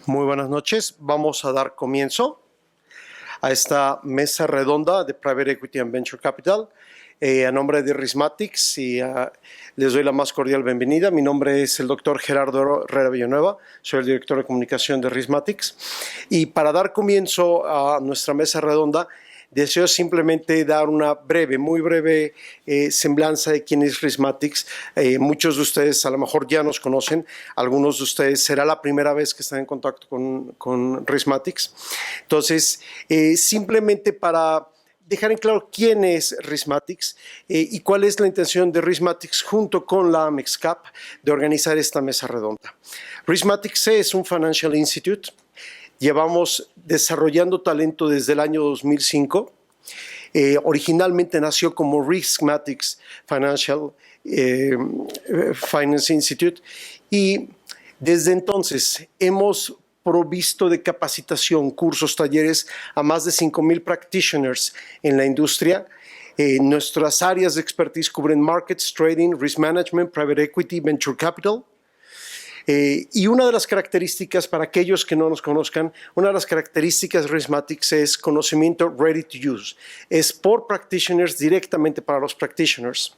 Muy buenas noches. Vamos a dar comienzo a esta mesa redonda de Private Equity and Venture Capital. A nombre de Rismatics les doy la más cordial bienvenida. Mi nombre es el doctor Gerardo Herrera Villanueva, soy el director de comunicación de Rismatics. Y para dar comienzo a nuestra mesa redonda, deseo simplemente dar una breve, muy breve semblanza de quién es Rismatics. Muchos de ustedes a lo mejor ya nos conocen, algunos de ustedes será la primera vez que están en contacto con Rismatics. Entonces, simplemente para dejar en claro quién es Rismatics y cuál es la intención de Rismatics junto con la Mexcap de organizar esta mesa redonda. Rismatics es un Financial Institute. Llevamos desarrollando talento desde el año 2005. Originalmente nació como Rismatics Financial Finance Institute y desde entonces hemos provisto de capacitación, cursos, talleres a más de 5,000 practitioners en la industria. Nuestras áreas de expertise cubren markets, trading, risk management, private equity, venture capital. Y una de las características, para aquellos que no nos conozcan, una de las características de Rismatics es conocimiento ready to use. Es por practitioners, directamente para los practitioners.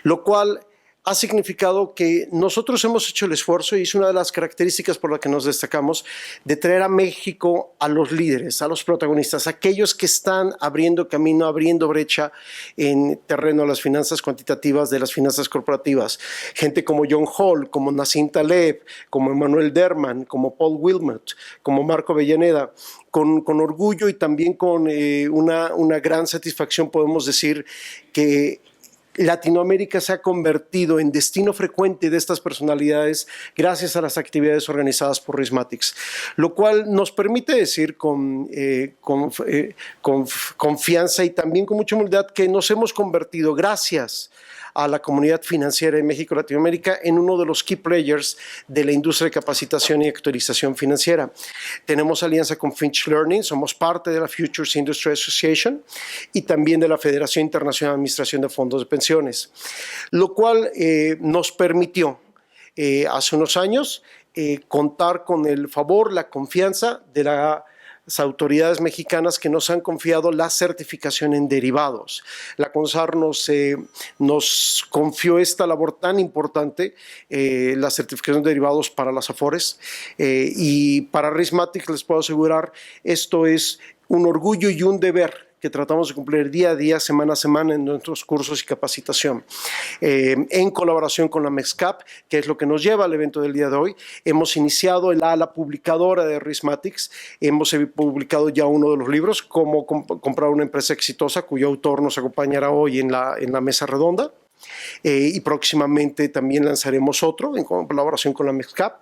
Lo cual ha significado que nosotros hemos hecho el esfuerzo, y es una de las características por las que nos destacamos, de traer a México a los líderes, a los protagonistas, aquellos que están abriendo camino, abriendo brecha en terreno de las finanzas cuantitativas, de las finanzas corporativas. Gente como John Hall, como Nassim Taleb, como Emmanuel Derman, como Paul Wilmot, como Marco Avellaneda. Con orgullo y también con una gran satisfacción podemos decir que Latinoamérica se ha convertido en destino frecuente de estas personalidades gracias a las actividades organizadas por Rismatics, lo cual nos permite decir con confianza y también con mucha humildad que nos hemos convertido, gracias a la comunidad financiera de México y Latinoamérica, en uno de los key players de la industria de capacitación y actualización financiera. Tenemos alianza con Finch Learning, somos parte de la Futures Industry Association y también de la Federación Internacional de Administración de Fondos de Pensiones, lo cual nos permitió hace unos años contar con el favor, la confianza de las autoridades mexicanas que nos han confiado la certificación en derivados. La CONSAR nos confió esta labor tan importante, la certificación de derivados para las AFORES, y para Rismatics les puedo asegurar, esto es un orgullo y un deber que tratamos de cumplir día a día, semana a semana en nuestros cursos y capacitación. En colaboración con la Mexcap, que es lo que nos lleva al evento del día de hoy, hemos iniciado el ala publicadora de Rismatics. Hemos publicado ya uno de los libros, Cómo comprar una empresa exitosa, cuyo autor nos acompañará hoy en la mesa redonda. Y próximamente también lanzaremos otro en colaboración con la Mexcap.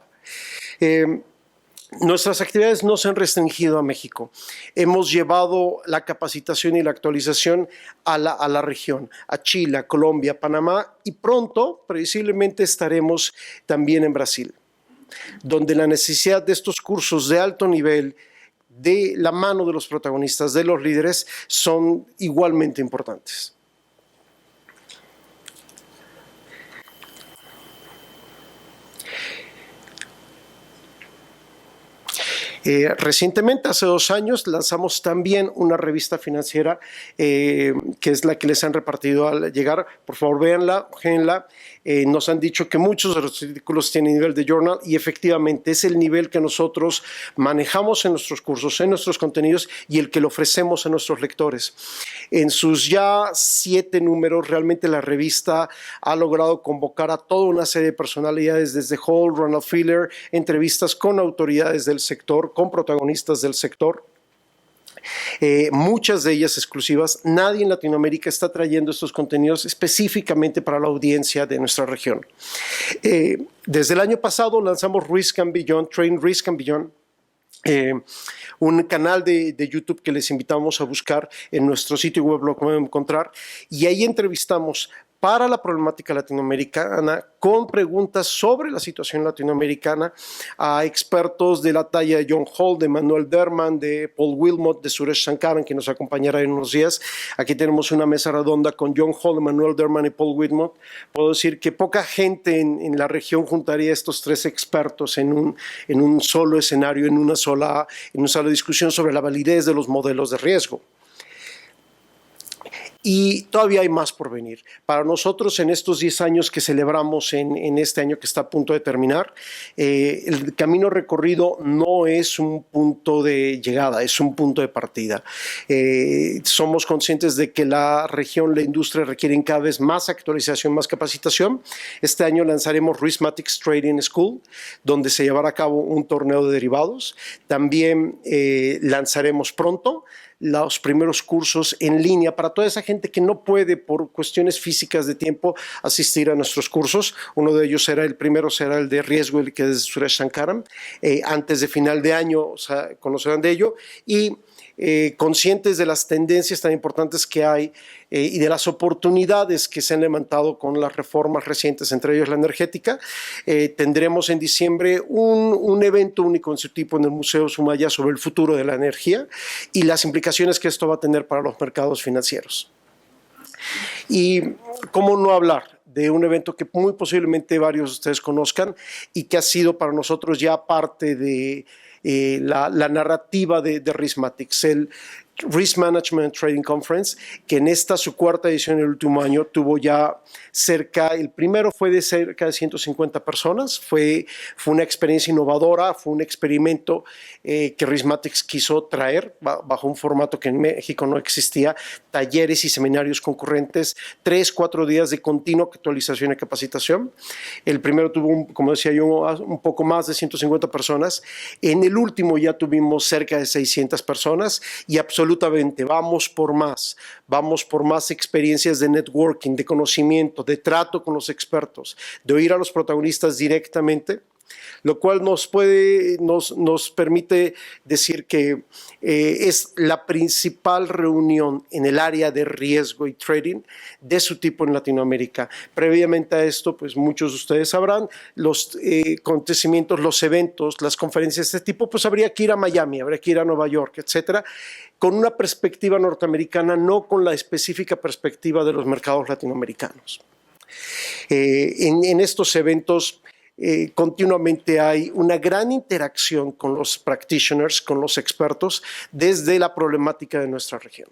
Nuestras actividades no se han restringido a México. Hemos llevado la capacitación y la actualización a la región, a Chile, a Colombia, a Panamá, y pronto, previsiblemente, estaremos también en Brasil, donde la necesidad de estos cursos de alto nivel, de la mano de los protagonistas, de los líderes, son igualmente importantes. Recientemente, hace 2 años, lanzamos también una revista financiera que es la que les han repartido al llegar. Por favor, véanla, ójenla. Nos han dicho que muchos de los artículos tienen nivel de journal y efectivamente es el nivel que nosotros manejamos en nuestros cursos, en nuestros contenidos y el que le ofrecemos a nuestros lectores. En sus ya 7 números, realmente la revista ha logrado convocar a toda una serie de personalidades, desde Hall, Ronald Filler, entrevistas con autoridades del sector, con protagonistas del sector. Muchas de ellas exclusivas. Nadie en Latinoamérica está trayendo estos contenidos específicamente para la audiencia de nuestra región. Desde el año pasado lanzamos Risk and Beyond, Train Risk and Beyond, un canal de YouTube que les invitamos a buscar en nuestro sitio web, lo pueden encontrar, y ahí entrevistamos para la problemática latinoamericana, con preguntas sobre la situación latinoamericana a expertos de la talla de John Hall, de Manuel Derman, de Paul Wilmot, de Suresh Sankaran, que nos acompañará en unos días. Aquí tenemos una mesa redonda con John Hall, Manuel Derman y Paul Wilmot. Puedo decir que poca gente en la región juntaría a estos tres expertos en un solo escenario, en una sola discusión sobre la validez de los modelos de riesgo. Y todavía hay más por venir. Para nosotros, en estos 10 años que celebramos en este año que está a punto de terminar, el camino recorrido no es un punto de llegada, es un punto de partida. Somos conscientes de que la región, la industria requieren cada vez más actualización, más capacitación. Este año lanzaremos Rismatics Trading School, donde se llevará a cabo un torneo de derivados. También lanzaremos pronto los primeros cursos en línea para toda esa gente que no puede por cuestiones físicas de tiempo asistir a nuestros cursos. Uno de ellos el primero será el de riesgo, el que es Suresh Sankaran. Antes de final de año conocerán de ello y conscientes de las tendencias tan importantes que hay y de las oportunidades que se han levantado con las reformas recientes, entre ellos la energética. Tendremos en diciembre un evento único en su tipo en el Museo Sumaya sobre el futuro de la energía y las implicaciones que esto va a tener para los mercados financieros. Y cómo no hablar de un evento que muy posiblemente varios de ustedes conozcan y que ha sido para nosotros ya parte de la narrativa de Rismatics, el Risk Management Trading Conference, que en esta su cuarta edición en el último año tuvo ya el primero fue de cerca de 150 personas, fue una experiencia innovadora, fue un experimento que Rismatics quiso traer bajo un formato que en México no existía, talleres y seminarios concurrentes, 3-4 días de continua actualización y capacitación. El primero tuvo, como decía yo, un poco más de 150 personas, en el último ya tuvimos cerca de 600 personas y absolutamente vamos por más experiencias de networking, de conocimiento, de trato con los expertos, de oír a los protagonistas directamente, lo cual nos permite decir que es la principal reunión en el área de riesgo y trading de su tipo en Latinoamérica. Previamente a esto, pues muchos de ustedes sabrán, los acontecimientos, los eventos, las conferencias de este tipo, pues habría que ir a Miami, habría que ir a Nueva York, etcétera, con una perspectiva norteamericana, no con la específica perspectiva de los mercados latinoamericanos. En estos eventos continuamente hay una gran interacción con los practitioners, con los expertos, desde la problemática de nuestra región.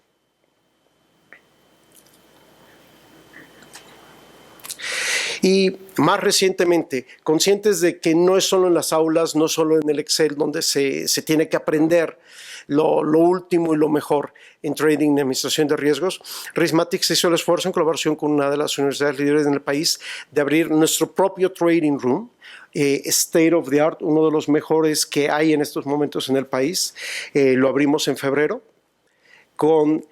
Y más recientemente, conscientes de que no es solo en las aulas, no solo en el Excel donde se tiene que aprender lo último y lo mejor en trading y administración de riesgos, Rismatics hizo el esfuerzo en colaboración con una de las universidades líderes en el país de abrir nuestro propio trading room, state of the art, uno de los mejores que hay en estos momentos en el país. Lo abrimos en febrero con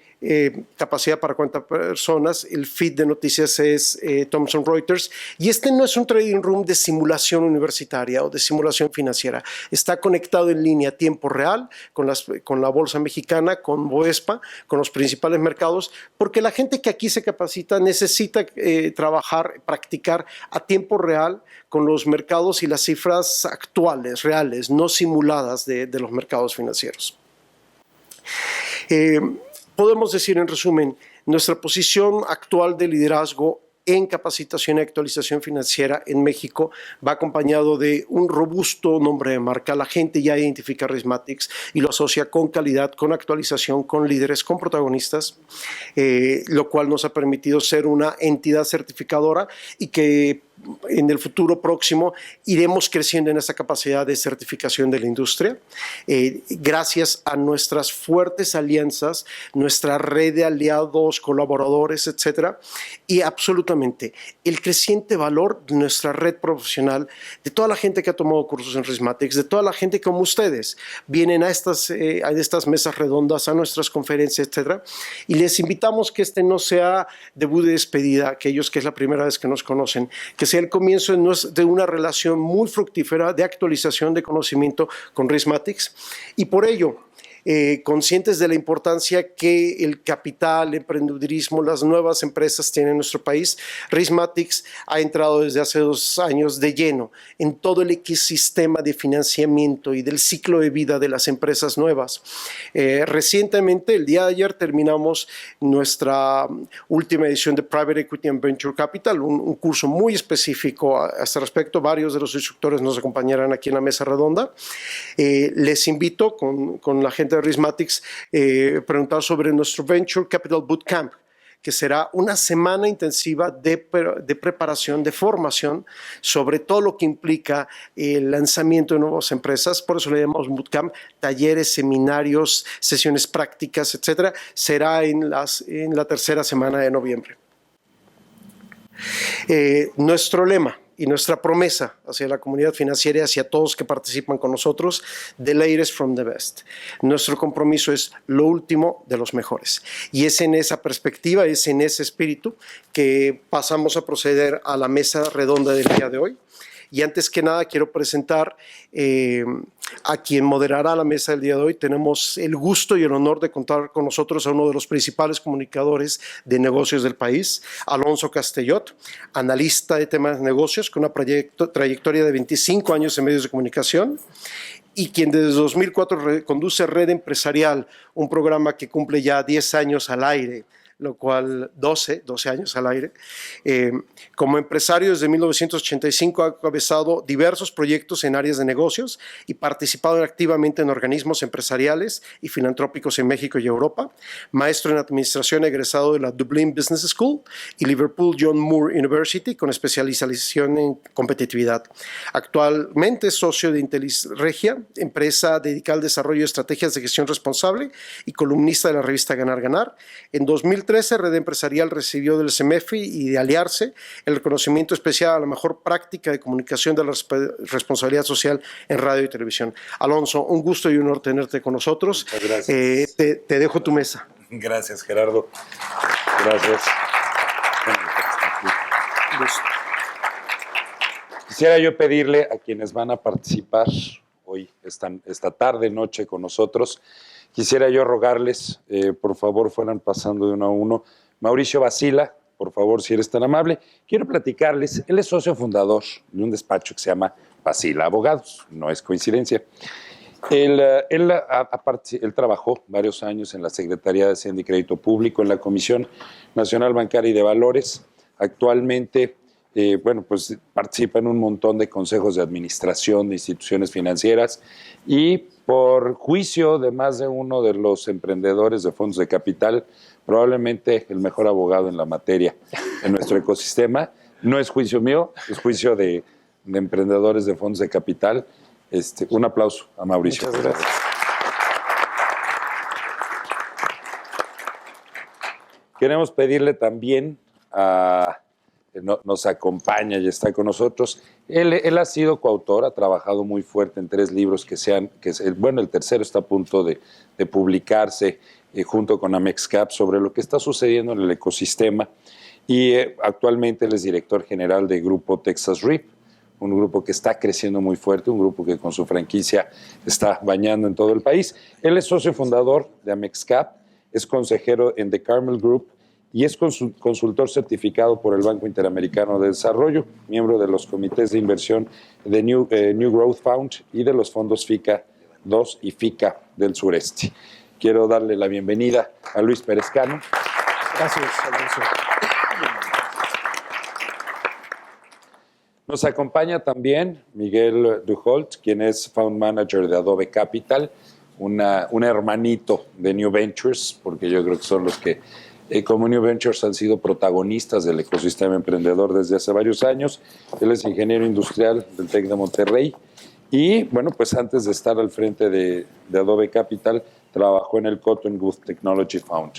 capacidad para 40 personas. El feed de noticias es Thomson Reuters. Y este no es un trading room de simulación universitaria o de simulación financiera. Está conectado en línea a tiempo real con la Bolsa Mexicana, con Boespa, con los principales mercados, porque la gente que aquí se capacita necesita trabajar, practicar a tiempo real con los mercados y las cifras actuales, reales, no simuladas de los mercados financieros. Podemos decir en resumen, nuestra posición actual de liderazgo en capacitación y actualización financiera en México va acompañado de un robusto nombre de marca. La gente ya identifica Rismatics y lo asocia con calidad, con actualización, con líderes, con protagonistas, lo cual nos ha permitido ser una entidad certificadora y que en el futuro próximo iremos creciendo en esa capacidad de certificación de la industria, gracias a nuestras fuertes alianzas, nuestra red de aliados, colaboradores, etcétera, y absolutamente el creciente valor de nuestra red profesional, de toda la gente que ha tomado cursos en Rismatics, de toda la gente como ustedes, vienen a estas mesas redondas, a nuestras conferencias, etcétera, y les invitamos que este no sea debut de despedida, aquellos que es la primera vez que nos conocen, que sea el comienzo de una relación muy fructífera de actualización de conocimiento con Rismatics. Y por ello, conscientes de la importancia que el capital, el emprendedurismo, las nuevas empresas tienen en nuestro país, Rismatics ha entrado desde hace 2 años de lleno en todo el ecosistema de financiamiento y del ciclo de vida de las empresas nuevas. Recientemente, el día de ayer, terminamos nuestra última edición de Private Equity and Venture Capital, un curso muy específico a este respecto. Varios de los instructores nos acompañarán aquí en la mesa redonda. Les invito con la gente de Rismatics preguntar sobre nuestro Venture Capital Bootcamp, que será una semana intensiva de preparación, de formación sobre todo lo que implica el lanzamiento de nuevas empresas. Por eso le llamamos bootcamp, talleres, seminarios, sesiones prácticas, etcétera. Será en la tercera semana de noviembre. Nuestro lema y nuestra promesa hacia la comunidad financiera y hacia todos que participan con nosotros: the latest from the best. Nuestro compromiso es lo último de los mejores. Y es en esa perspectiva, es en ese espíritu que pasamos a proceder a la mesa redonda del día de hoy. Y antes que nada quiero presentar a quien moderará la mesa del día de hoy. Tenemos el gusto y el honor de contar con nosotros a uno de los principales comunicadores de negocios del país, Alonso Castellot, analista de temas de negocios con una trayectoria de 25 años en medios de comunicación, y quien desde 2004 conduce Red Empresarial, un programa que cumple ya 10 años al aire, lo cual 12 años al aire. Como empresario desde 1985 ha encabezado diversos proyectos en áreas de negocios y participado activamente en organismos empresariales y filantrópicos en México y Europa. Maestro en administración egresado de la Dublin Business School y Liverpool John Moore University con especialización en competitividad. Actualmente es socio de Intelis Regia, empresa dedicada al desarrollo de estrategias de gestión responsable y columnista de la revista Ganar Ganar. En 2013, Red Empresarial recibió del CEMEFI y de Aliarse el reconocimiento especial a la mejor práctica de comunicación de la responsabilidad social en radio y televisión. Alonso, un gusto y un honor tenerte con nosotros. Muchas gracias. Te dejo tu mesa. Gracias, Gerardo. Gracias. Quisiera yo pedirle a quienes van a participar hoy, esta tarde, noche con nosotros, quisiera yo rogarles, por favor, fueran pasando de uno a uno. Mauricio Basila, por favor, si eres tan amable. Quiero platicarles, él es socio fundador de un despacho que se llama Basila Abogados, no es coincidencia. Él trabajó varios años en la Secretaría de Hacienda y Crédito Público, en la Comisión Nacional Bancaria y de Valores. Actualmente, pues participa en un montón de consejos de administración de instituciones financieras y por juicio de más de uno de los emprendedores de fondos de capital, probablemente el mejor abogado en la materia en nuestro ecosistema. No es juicio mío, es juicio de emprendedores de fondos de capital. Un aplauso a Mauricio. Muchas gracias. Queremos pedirle también nos acompaña y está con nosotros. Él ha sido coautor, ha trabajado muy fuerte en 3 libros el tercero está a punto de publicarse junto con Amexcap sobre lo que está sucediendo en el ecosistema, y actualmente él es director general de Grupo Texas REIT, un grupo que está creciendo muy fuerte, un grupo que con su franquicia está bañando en todo el país. Él es socio fundador de Amexcap, es consejero en The Carmel Group y es consultor certificado por el Banco Interamericano de Desarrollo, miembro de los comités de inversión de New Growth Fund y de los fondos FICA 2 y FICA del sureste. Quiero darle la bienvenida a Luis Pérez Cano. Gracias, Alonso. Nos acompaña también Miguel Duholt, quien es Fund Manager de Adobe Capital, un hermanito de New Ventures, porque yo creo que son los que, como New Ventures, han sido protagonistas del ecosistema emprendedor desde hace varios años. Él es ingeniero industrial del TEC de Monterrey y, bueno, pues antes de estar al frente de Adobe Capital, trabajó en el Cotton Wood Technology Fund.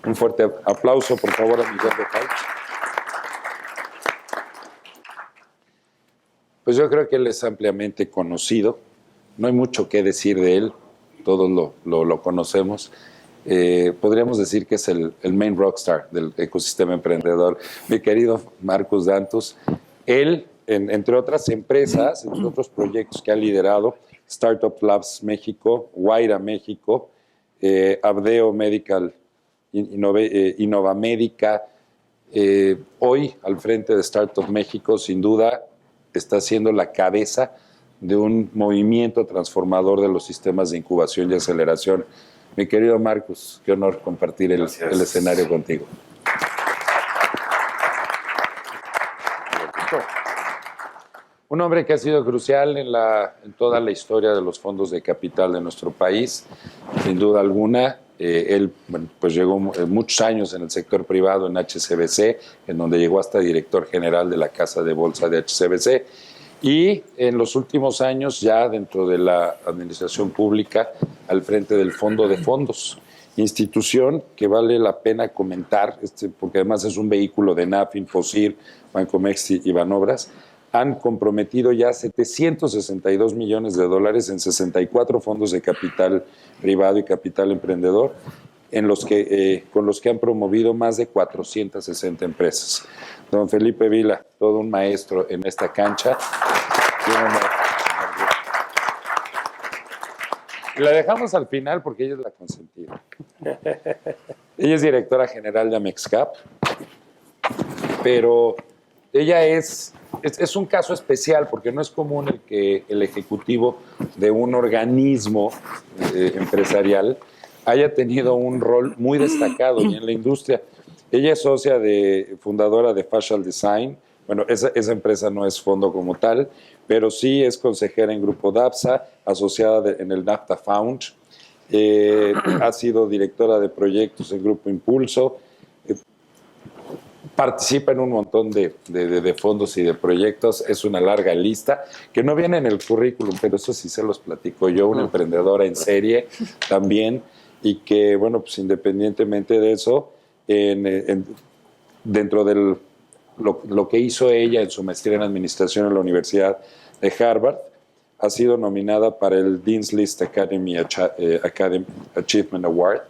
Un fuerte aplauso, por favor, a Miguel Duholt. Pues yo creo que él es ampliamente conocido. No hay mucho que decir de él, todos lo conocemos. Podríamos decir que es el main rockstar del ecosistema emprendedor. Mi querido Marcus Dantus, él, entre otras empresas, entre otros proyectos que ha liderado, Startup Labs México, Guaira México, Abdeo Medical, Innova Médica. Hoy, al frente de Startup México, sin duda, está siendo la cabeza de un movimiento transformador de los sistemas de incubación y aceleración. Mi querido Marcus, qué honor compartir el escenario contigo. Un hombre que ha sido crucial en toda la historia de los fondos de capital de nuestro país, sin duda alguna. Él pues llegó muchos años en el sector privado en HSBC, en donde llegó hasta director general de la Casa de Bolsa de HSBC. Y en los últimos años, ya dentro de la administración pública, al frente del Fondo de Fondos, institución que vale la pena comentar, porque además es un vehículo de NAF, Infosir, Bancomext y Banobras. Han comprometido ya $762 millones en 64 fondos de capital privado y capital emprendedor, con los que han promovido más de 460 empresas. Don Felipe Vila, todo un maestro en esta cancha. Y la dejamos al final porque ella es la consentida. Ella es directora general de Amexcap, pero ella es un caso especial porque no es común el que el ejecutivo de un organismo empresarial haya tenido un rol muy destacado en la industria. Ella es socia fundadora de Facial Design. Bueno, esa empresa no es fondo como tal, pero sí es consejera en Grupo DAPSA, asociada en el NAFTA Found. Ha sido directora de proyectos en Grupo Impulso. Participa en un montón de fondos y de proyectos. Es una larga lista que no viene en el currículum, pero eso sí se los platico yo, una emprendedora en serie también, y que, bueno, pues independientemente de eso, dentro de lo que hizo ella en su maestría en administración en la Universidad de Harvard, ha sido nominada para el Dean's List Academy Achievement Award,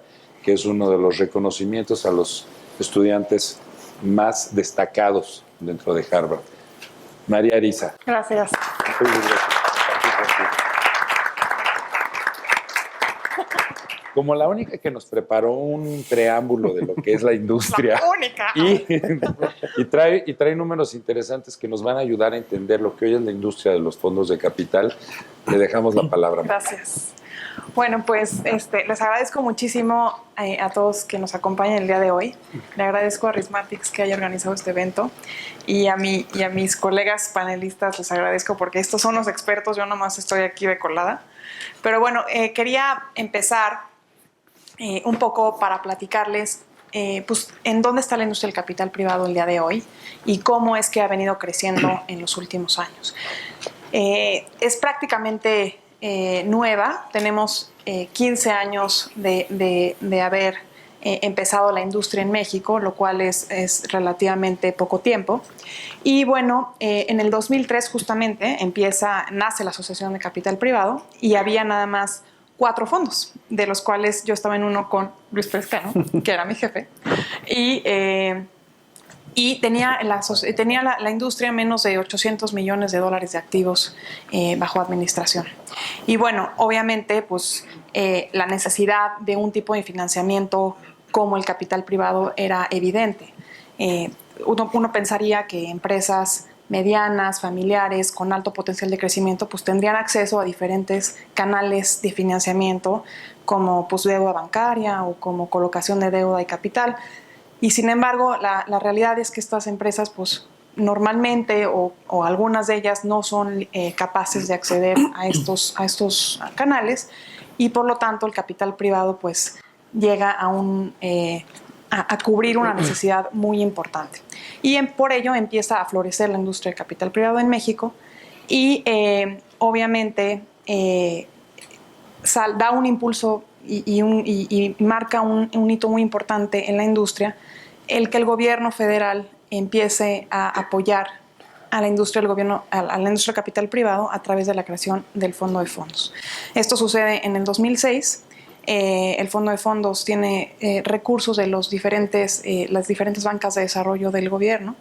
que es uno de los reconocimientos a los estudiantes más destacados dentro de Harvard. María Ariza. Gracias. Como la única que nos preparó un preámbulo de lo que es la industria. La única. Y trae números interesantes que nos van a ayudar a entender lo que hoy es la industria de los fondos de capital. Le dejamos la palabra. Gracias. Bueno, pues les agradezco muchísimo a todos que nos acompañan el día de hoy. Le agradezco a Rismatics que haya organizado este evento y a mis colegas panelistas les agradezco porque estos son los expertos, yo nomás estoy aquí de colada. Pero bueno, quería empezar un poco para platicarles pues, en dónde está la industria del capital privado el día de hoy y cómo es que ha venido creciendo en los últimos años. Es prácticamente nueva, tenemos 15 años de haber empezado la industria en México, lo cual es relativamente poco tiempo. Y bueno, en el 2003 justamente nace la Asociación de Capital Privado y había nada más 4 fondos, de los cuales yo estaba en uno con Luis Prescano, que era mi jefe, y tenía la industria menos de $800 millones de activos bajo administración. Y bueno, obviamente, pues la necesidad de un tipo de financiamiento como el capital privado era evidente. Uno pensaría que empresas medianas, familiares, con alto potencial de crecimiento, pues tendrían acceso a diferentes canales de financiamiento como pues, deuda bancaria o como colocación de deuda y capital. Y sin embargo, la realidad es que estas empresas, pues normalmente o algunas de ellas no son capaces de acceder a estos canales y por lo tanto el capital privado pues llega a cubrir una necesidad muy importante. Y por ello empieza a florecer la industria del capital privado en México y obviamente da un impulso y marca un hito muy importante en la industria, el que el gobierno federal empiece a apoyar a la industria del capital privado a través de la creación del Fondo de Fondos. Esto sucede en el 2006. El Fondo de Fondos tiene recursos de las diferentes bancas de desarrollo del gobierno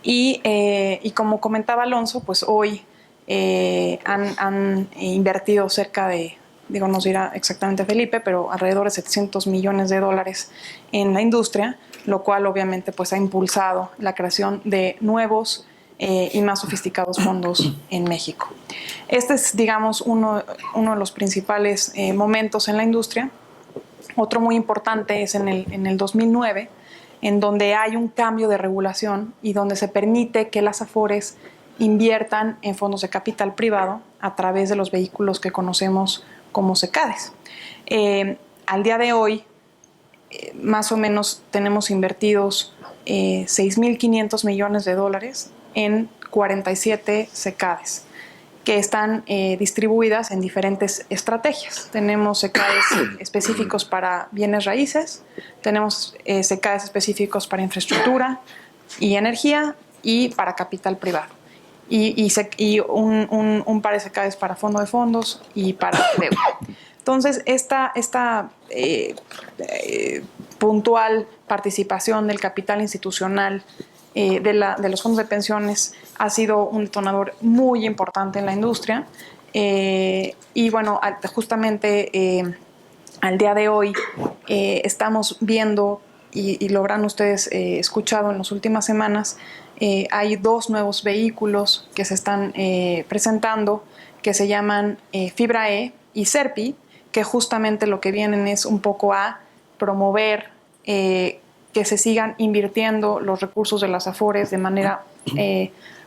y como comentaba Alonso, pues hoy han invertido cerca de, digo, nos dirá exactamente Felipe, pero alrededor de $700 millones en la industria, lo cual obviamente pues ha impulsado la creación de nuevos y más sofisticados fondos en México. Este es, digamos, uno de los principales momentos en la industria. Otro muy importante es en el 2009, en donde hay un cambio de regulación y donde se permite que las Afores inviertan en fondos de capital privado a través de los vehículos que conocemos como SECADES. Al día de hoy, más o menos tenemos invertidos $6.500 millones en 47 SECADES que están distribuidas en diferentes estrategias. Tenemos SECADES específicos para bienes raíces, tenemos SECADES específicos para infraestructura y energía y para capital privado. Y un par de SECADES para fondo de fondos y para deuda. Entonces, esta puntual participación del capital institucional de los fondos de pensiones ha sido un detonador muy importante en la industria. Y bueno, justamente al día de hoy estamos viendo, y lo habrán ustedes escuchado en las últimas semanas, hay dos nuevos vehículos que se están presentando que se llaman FIBRA-E y SERPI, que justamente lo que vienen es un poco a promover que se sigan invirtiendo los recursos de las Afores de manera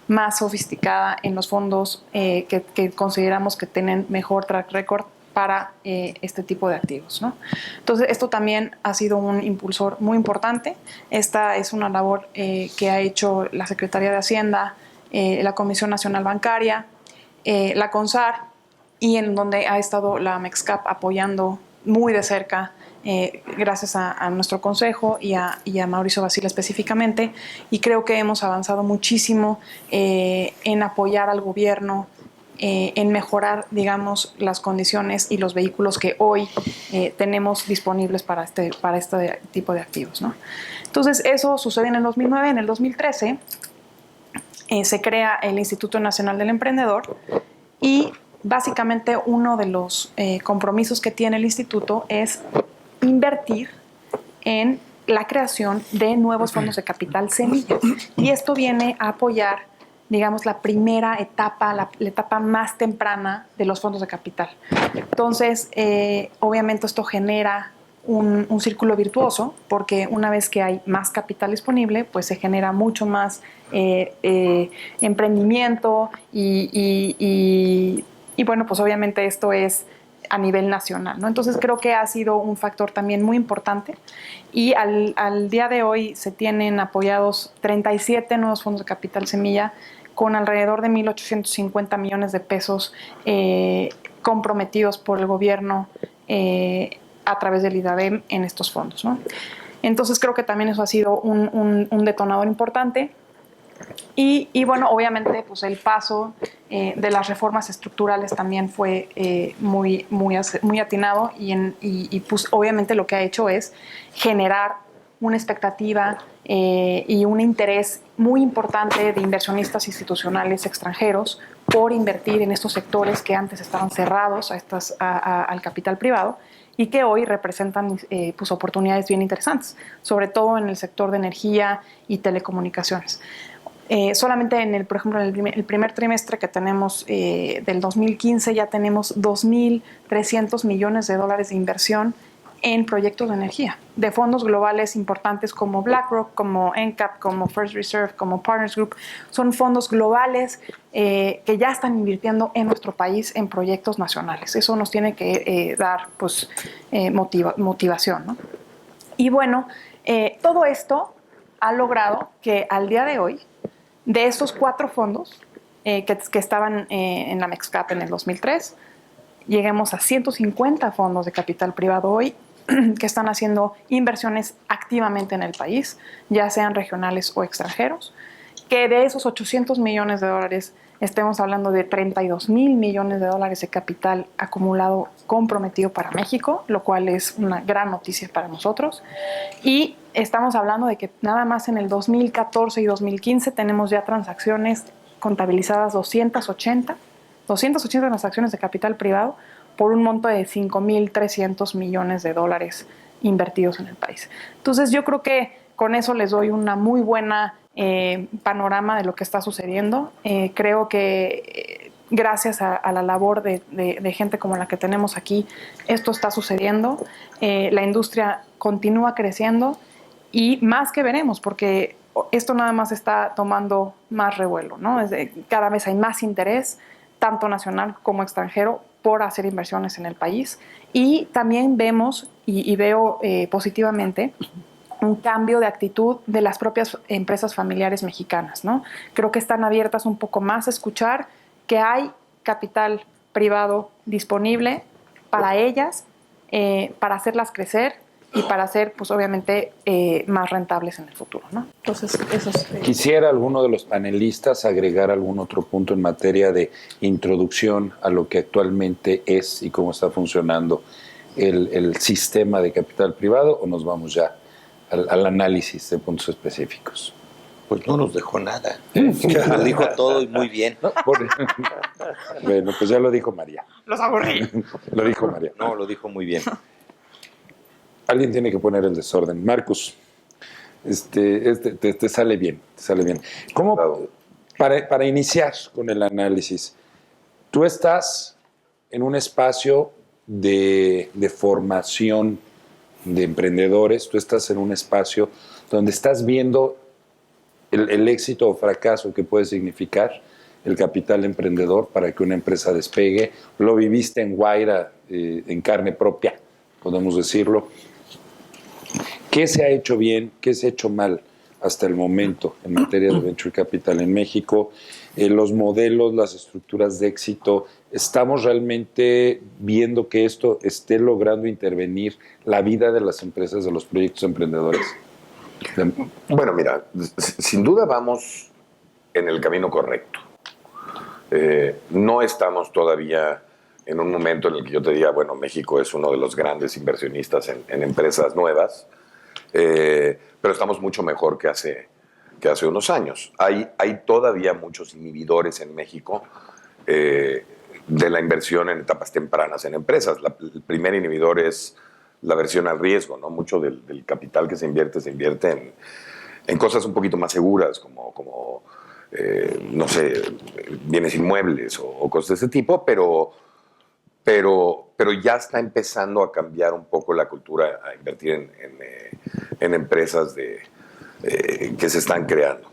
más sofisticada en los fondos que consideramos que tienen mejor track record para este tipo de activos, ¿no? Entonces, esto también ha sido un impulsor muy importante. Esta es una labor que ha hecho la Secretaría de Hacienda, la Comisión Nacional Bancaria, la CONSAR, y en donde ha estado la MEXCAP apoyando muy de cerca, gracias a nuestro consejo y a Mauricio Basile específicamente, y creo que hemos avanzado muchísimo en apoyar al gobierno, en mejorar, digamos, las condiciones y los vehículos que hoy tenemos disponibles para este tipo de activos, ¿no? Entonces, eso sucede en el 2009. En el 2013 se crea el Instituto Nacional del Emprendedor, y básicamente uno de los compromisos que tiene el instituto es invertir en la creación de nuevos fondos de capital semilla. Y esto viene a apoyar, digamos, la primera etapa, la etapa más temprana de los fondos de capital. Entonces, obviamente esto genera un círculo virtuoso, porque una vez que hay más capital disponible, pues se genera mucho más emprendimiento y bueno, pues obviamente esto es a nivel nacional, ¿no? Entonces creo que ha sido un factor también muy importante, y al día de hoy se tienen apoyados 37 nuevos fondos de capital semilla con alrededor de 1.850 millones de pesos comprometidos por el gobierno a través del IDABEM en estos fondos, ¿no? Entonces creo que también eso ha sido un detonador importante. Y bueno, obviamente pues el paso de las reformas estructurales también fue muy atinado, y pues obviamente lo que ha hecho es generar una expectativa y un interés muy importante de inversionistas institucionales extranjeros por invertir en estos sectores que antes estaban cerrados al capital privado, y que hoy representan pues oportunidades bien interesantes, sobre todo en el sector de energía y telecomunicaciones. Solamente por ejemplo, en el primer trimestre que tenemos del 2015 ya tenemos 2.300 millones de dólares de inversión en proyectos de energía, de fondos globales importantes como BlackRock, como NCAP, como First Reserve, como Partners Group. Son fondos globales que ya están invirtiendo en nuestro país en proyectos nacionales. Eso nos tiene que dar pues, motivación, ¿no? Y bueno, todo esto ha logrado que al día de hoy, de estos 4 fondos que estaban en la MEXCAP en el 2003, lleguemos a 150 fondos de capital privado hoy que están haciendo inversiones activamente en el país, ya sean regionales o extranjeros, que de esos 800 millones de dólares estemos hablando de 32.000 millones de dólares de capital acumulado comprometido para México, lo cual es una gran noticia para nosotros. Y estamos hablando de que nada más en el 2014 y 2015 tenemos ya transacciones contabilizadas 280 280 transacciones de capital privado por un monto de 5.300 millones de dólares invertidos en el país. Entonces yo creo que con eso les doy una muy buena panorama de lo que está sucediendo. Creo que gracias a la labor de gente como la que tenemos aquí, esto está sucediendo. La industria continúa creciendo y más que veremos, porque esto nada más está tomando más revuelo, ¿no? Cada vez hay más interés, tanto nacional como extranjero, por hacer inversiones en el país. Y también vemos y veo positivamente un cambio de actitud de las propias empresas familiares mexicanas, ¿no? Creo que están abiertas un poco más a escuchar que hay capital privado disponible para ellas, para hacerlas crecer y para ser, pues obviamente, más rentables en el futuro, ¿no? Entonces, eso es... ¿Quisiera alguno de los panelistas agregar algún otro punto en materia de introducción a lo que actualmente es y cómo está funcionando el sistema de capital privado, o nos vamos ya al análisis de puntos específicos? Pues no nos dejó nada. Lo dijo todo y muy bien. ¿No? Bueno, pues ya lo dijo María. Los aburrí. Lo dijo María. No, lo dijo muy bien. Alguien tiene que poner el desorden. Marcus, te sale bien, te sale bien. ¿Cómo, para iniciar con el análisis, tú estás en un espacio de formación de emprendedores, tú estás en un espacio donde estás viendo el éxito o fracaso que puede significar el capital emprendedor para que una empresa despegue. Lo viviste en Guaira, en carne propia, podemos decirlo. ¿Qué se ha hecho bien? ¿Qué se ha hecho mal hasta el momento en materia de venture capital en México? Los modelos, las estructuras de éxito, ¿estamos realmente viendo que esto esté logrando intervenir la vida de las empresas, de los proyectos emprendedores? Bueno, mira, sin duda vamos en el camino correcto. No estamos todavía en un momento en el que yo te diga, bueno, México es uno de los grandes inversionistas en empresas nuevas, pero estamos mucho mejor que hace unos años. Hay todavía muchos inhibidores en México de la inversión en etapas tempranas en empresas. El primer inhibidor es la aversión al riesgo, ¿no? Mucho del capital que se invierte en cosas un poquito más seguras, como no sé, bienes inmuebles o cosas de ese tipo, pero ya está empezando a cambiar un poco la cultura a invertir en empresas que se están creando.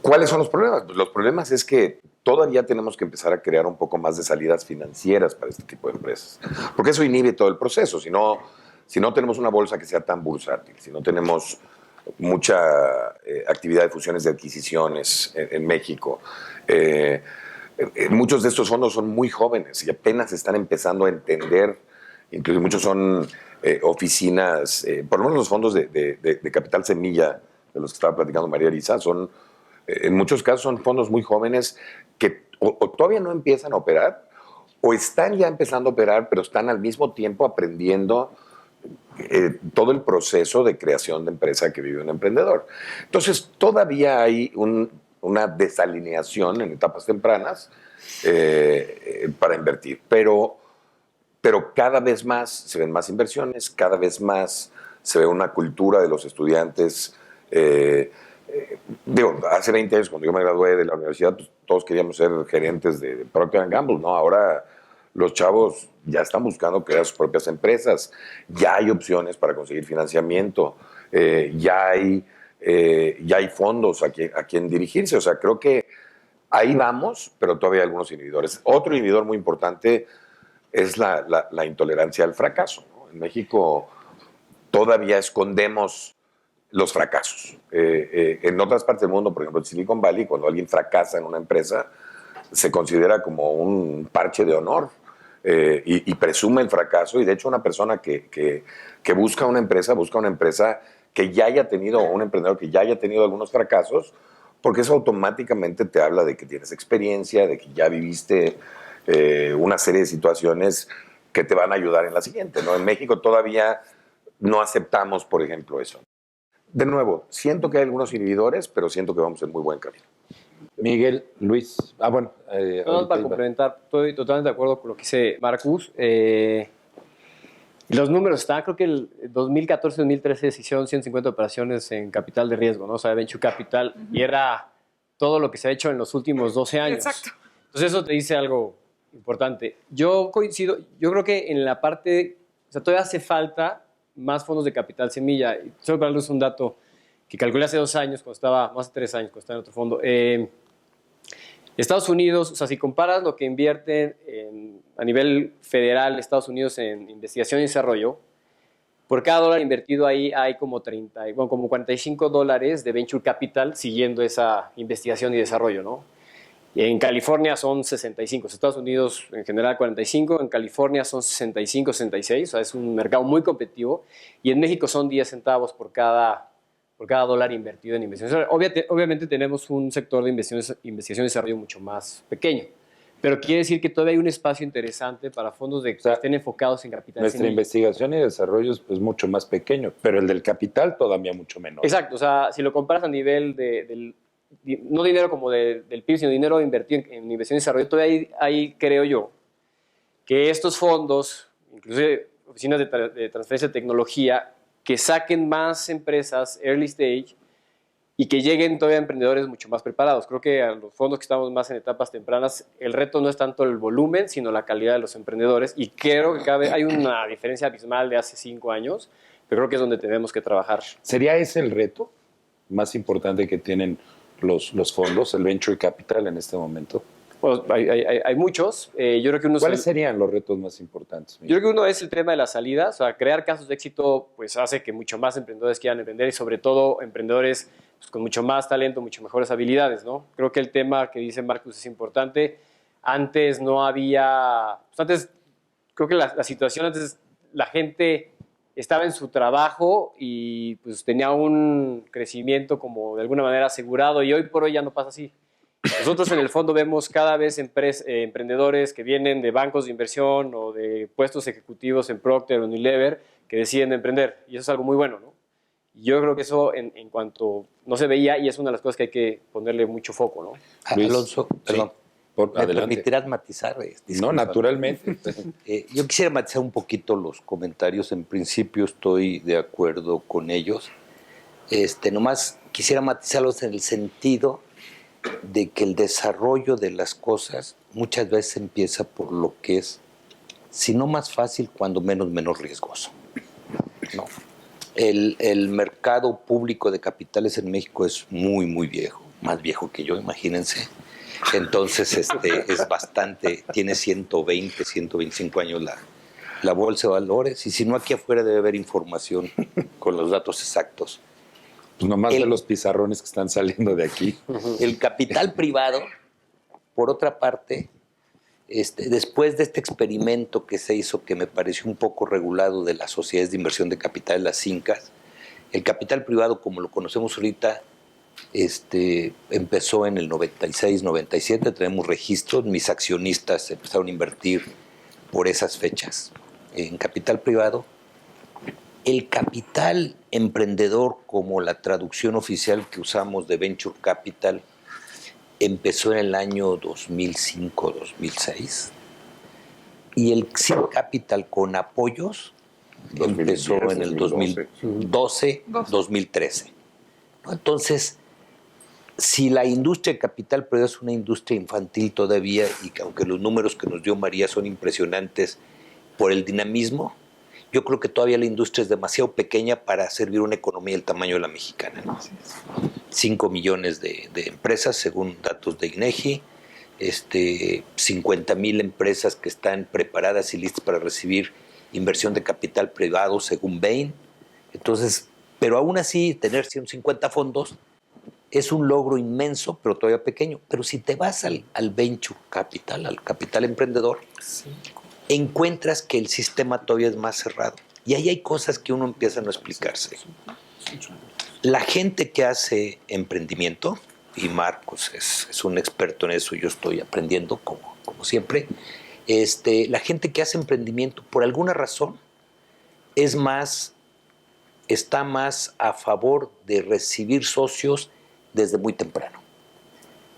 ¿Cuáles son los problemas? Pues los problemas es que todavía tenemos que empezar a crear un poco más de salidas financieras para este tipo de empresas, porque eso inhibe todo el proceso. Si no tenemos una bolsa que sea tan bursátil, si no tenemos mucha actividad de fusiones de adquisiciones en México, muchos de estos fondos son muy jóvenes y apenas están empezando a entender, incluso muchos son oficinas, por lo menos los fondos de capital semilla, de los que estaba platicando María Elisa, son, en muchos casos son fondos muy jóvenes que o todavía no empiezan a operar, o están ya empezando a operar, pero están al mismo tiempo aprendiendo todo el proceso de creación de empresa que vive un emprendedor. Entonces, todavía hay una desalineación en etapas tempranas para invertir, pero cada vez más se ven más inversiones, cada vez más se ve una cultura de los estudiantes. Hace 20 años, cuando yo me gradué de la universidad, pues, todos queríamos ser gerentes de Procter & Gamble, ¿no? Ahora los chavos ya están buscando crear sus propias empresas, ya hay opciones para conseguir financiamiento, ya hay fondos a quien dirigirse. O sea, creo que ahí vamos, pero todavía hay algunos inhibidores. Otro inhibidor muy importante es la intolerancia al fracaso, ¿no? En México todavía escondemos los fracasos. En otras partes del mundo, por ejemplo en Silicon Valley, cuando alguien fracasa en una empresa, se considera como un parche de honor y presume el fracaso. Y de hecho una persona que busca una empresa que ya haya tenido, o un emprendedor que ya haya tenido algunos fracasos, porque eso automáticamente te habla de que tienes experiencia, de que ya viviste una serie de situaciones que te van a ayudar en la siguiente, ¿no? En México todavía no aceptamos, por ejemplo, eso. De nuevo, siento que hay algunos inhibidores, pero siento que vamos en muy buen camino. Miguel, Luis. Bueno. No, para complementar, estoy totalmente de acuerdo con lo que dice Marcus. Los números están, creo que el 2014-2013 se hicieron 150 operaciones en capital de riesgo, ¿no? O sea, venture capital, y era todo lo que se ha hecho en los últimos 12 años. Exacto. Entonces eso te dice algo importante. Yo coincido, yo creo que en la parte, o sea, todavía hace falta más fondos de capital semilla. Y solo para darles un dato que calculé hace 2 años, cuando estaba, más de 3 años, cuando estaba en otro fondo. Estados Unidos, o sea, si comparas lo que invierten a nivel federal Estados Unidos en investigación y desarrollo, por cada dólar invertido ahí hay como como $45 de venture capital siguiendo esa investigación y desarrollo, ¿no? En California son 65, Estados Unidos en general 45, en California son 65, 66, o sea, es un mercado muy competitivo, y en México son 10 centavos por cada dólar invertido en investigación. Obviamente tenemos un sector de investigación y desarrollo mucho más pequeño, pero quiere decir que todavía hay un espacio interesante para fondos que estén enfocados en capital. Nuestra investigación y desarrollo es mucho más pequeño, pero el del capital todavía mucho menor. Exacto, o sea, si lo comparas a nivel no dinero como del PIB, sino dinero invertido en investigación y desarrollo, todavía hay, creo yo, que estos fondos, inclusive oficinas de transferencia de tecnología, que saquen más empresas early stage y que lleguen todavía emprendedores mucho más preparados. Creo que a los fondos que estamos más en etapas tempranas, el reto no es tanto el volumen, sino la calidad de los emprendedores, y creo que hay una diferencia abismal de hace 5 años, pero creo que es donde tenemos que trabajar. ¿Sería ese el reto más importante que tienen los fondos, el venture capital en este momento? Pues hay muchos. Yo creo que ¿Cuáles serían los retos más importantes? Yo creo que uno es el tema de la salida. O sea, crear casos de éxito pues hace que mucho más emprendedores quieran emprender, y sobre todo emprendedores pues, con mucho más talento, mucho mejores habilidades, ¿no? Creo que el tema que dice Marcus es importante. Antes no había... Pues antes, creo que la situación antes, la gente estaba en su trabajo y pues tenía un crecimiento como de alguna manera asegurado, y hoy por hoy ya no pasa así. Nosotros en el fondo vemos cada vez emprendedores que vienen de bancos de inversión o de puestos ejecutivos en Procter o Unilever que deciden emprender, y eso es algo muy bueno, ¿no? Y yo creo que eso en cuanto no se veía, y es una de las cosas que hay que ponerle mucho foco, ¿no? Luis, Alonso, perdón. ¿me ¿Me permitirás matizar? No, naturalmente. Yo quisiera matizar un poquito los comentarios. En principio estoy de acuerdo con ellos. Nomás quisiera matizarlos en el sentido de que el desarrollo de las cosas muchas veces empieza por lo que es, si no más fácil, cuando menos riesgoso, ¿no? El mercado público de capitales en México es muy viejo, más viejo que yo, imagínense. Entonces es bastante, tiene 120, 125 años la bolsa de valores, y si no, aquí afuera debe haber información con los datos exactos. Pues nomás de los pizarrones que están saliendo de aquí. El capital privado, por otra parte, después de este experimento que se hizo, que me pareció un poco regulado, de las sociedades de inversión de capital, las CINCAs, el capital privado, como lo conocemos ahorita, empezó en el 96, 97, tenemos registros, mis accionistas empezaron a invertir por esas fechas en capital privado. El capital emprendedor, como la traducción oficial que usamos de Venture Capital, empezó en el año 2005-2006, y el Seed Capital con apoyos empezó en el 2012-2013. Entonces, si la industria de capital privado es una industria infantil todavía, y que aunque los números que nos dio María son impresionantes por el dinamismo, yo creo que todavía la industria es demasiado pequeña para servir una economía del tamaño de la mexicana, ¿no? 5 millones de empresas, según datos de INEGI, 50,000 empresas que están preparadas y listas para recibir inversión de capital privado, según Bain. Entonces, pero aún así, tener 150 fondos es un logro inmenso, pero todavía pequeño. Pero si te vas al venture capital, al capital emprendedor, encuentras que el sistema todavía es más cerrado. Y ahí hay cosas que uno empieza a no explicarse. La gente que hace emprendimiento, y Marcos es un experto en eso, yo estoy aprendiendo como siempre, la gente que hace emprendimiento, por alguna razón, está más a favor de recibir socios desde muy temprano.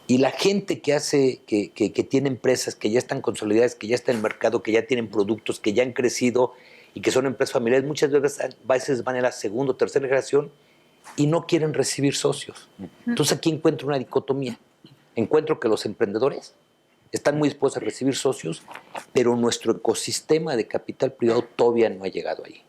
Y la gente que hace, que tiene empresas que ya están consolidadas, que ya están en el mercado, que ya tienen productos, que ya han crecido y que son empresas familiares, muchas veces van a la segunda o tercera generación y no quieren recibir socios. Entonces aquí encuentro una dicotomía. Encuentro que los emprendedores están muy dispuestos a recibir socios, pero nuestro ecosistema de capital privado todavía no ha llegado ahí.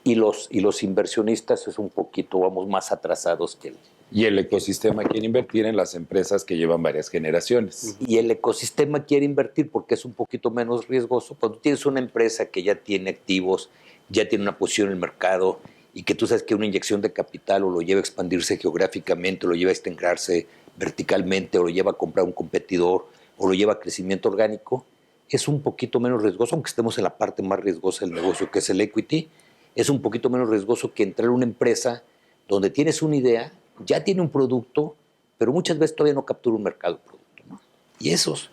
Y los inversionistas es un poquito, vamos, más atrasados que él. Y el ecosistema quiere invertir en las empresas que llevan varias generaciones. Y el ecosistema quiere invertir porque es un poquito menos riesgoso. Cuando tienes una empresa que ya tiene activos, ya tiene una posición en el mercado y que tú sabes que una inyección de capital o lo lleva a expandirse geográficamente, o lo lleva a extenderse verticalmente, o lo lleva a comprar un competidor, o lo lleva a crecimiento orgánico, es un poquito menos riesgoso, aunque estemos en la parte más riesgosa del negocio, que es el equity, es un poquito menos riesgoso que entrar a una empresa donde tienes una idea, ya tiene un producto, pero muchas veces todavía no captura un mercado de producto, ¿no? Y esos,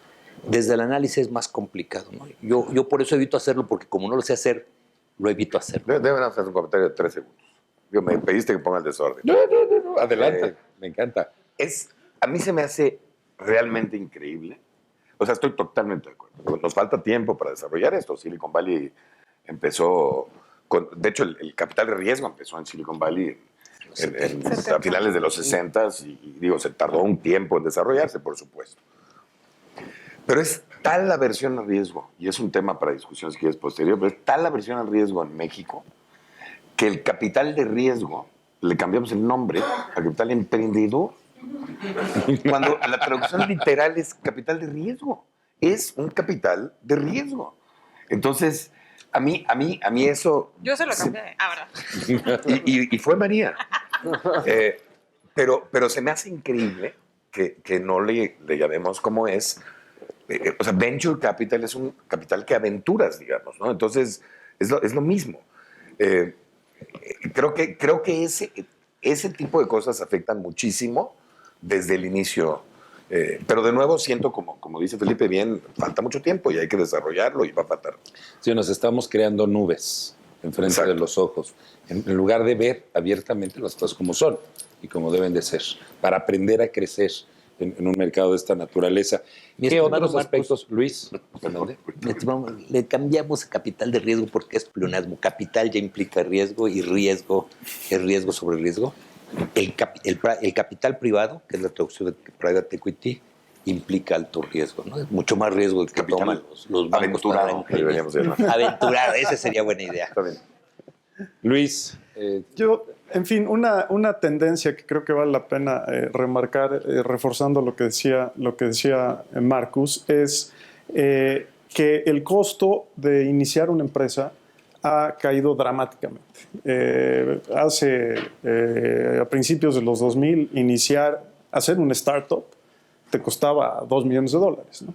desde el análisis es más complicado, ¿no? Yo por eso evito hacerlo, porque como no lo sé hacer, lo evito hacerlo. Deben hacer un comentario de 3 segundos. Me pediste que ponga el desorden. No, adelante, me encanta. A mí se me hace realmente increíble. O sea, estoy totalmente de acuerdo. Nos falta tiempo para desarrollar esto. Silicon Valley empezó de hecho, el capital de riesgo empezó en Silicon Valley a finales de los 60 y digo, se tardó un tiempo en desarrollarse, por supuesto. Pero es tal la aversión al riesgo, y es un tema para discusiones que es posterior, pero es tal la aversión al riesgo en México que el capital de riesgo le cambiamos el nombre a capital emprendedor. Cuando la traducción literal es capital de riesgo. Es un capital de riesgo. Entonces, a mí eso... Yo se lo cambié, ahora. Y fue María. Pero se me hace increíble que no le llamemos como es. O sea, venture capital es un capital que aventuras, digamos, ¿no? Entonces, es lo mismo. Creo que ese tipo de cosas afectan muchísimo desde el inicio. Pero de nuevo siento, como dice Felipe bien, falta mucho tiempo y hay que desarrollarlo y va a faltar. Sí, nos estamos creando nubes enfrente de los ojos, en lugar de ver abiertamente las cosas como son y como deben de ser, para aprender a crecer en un mercado de esta naturaleza. ¿Qué otros aspectos, Luis? Le cambiamos capital de riesgo porque es pleonasmo. Capital ya implica riesgo y riesgo es riesgo sobre riesgo. El capital privado, que es la traducción de private equity, implica alto riesgo, ¿no? Es mucho más riesgo que toman los bancos para la empresa. Aventurado, esa sería buena idea. Luis. Yo, en fin, una tendencia que creo que vale la pena remarcar, reforzando lo que decía Marcus, es que el costo de iniciar una empresa ha caído dramáticamente. A principios de los 2000, hacer un startup te costaba $2 millones, ¿no?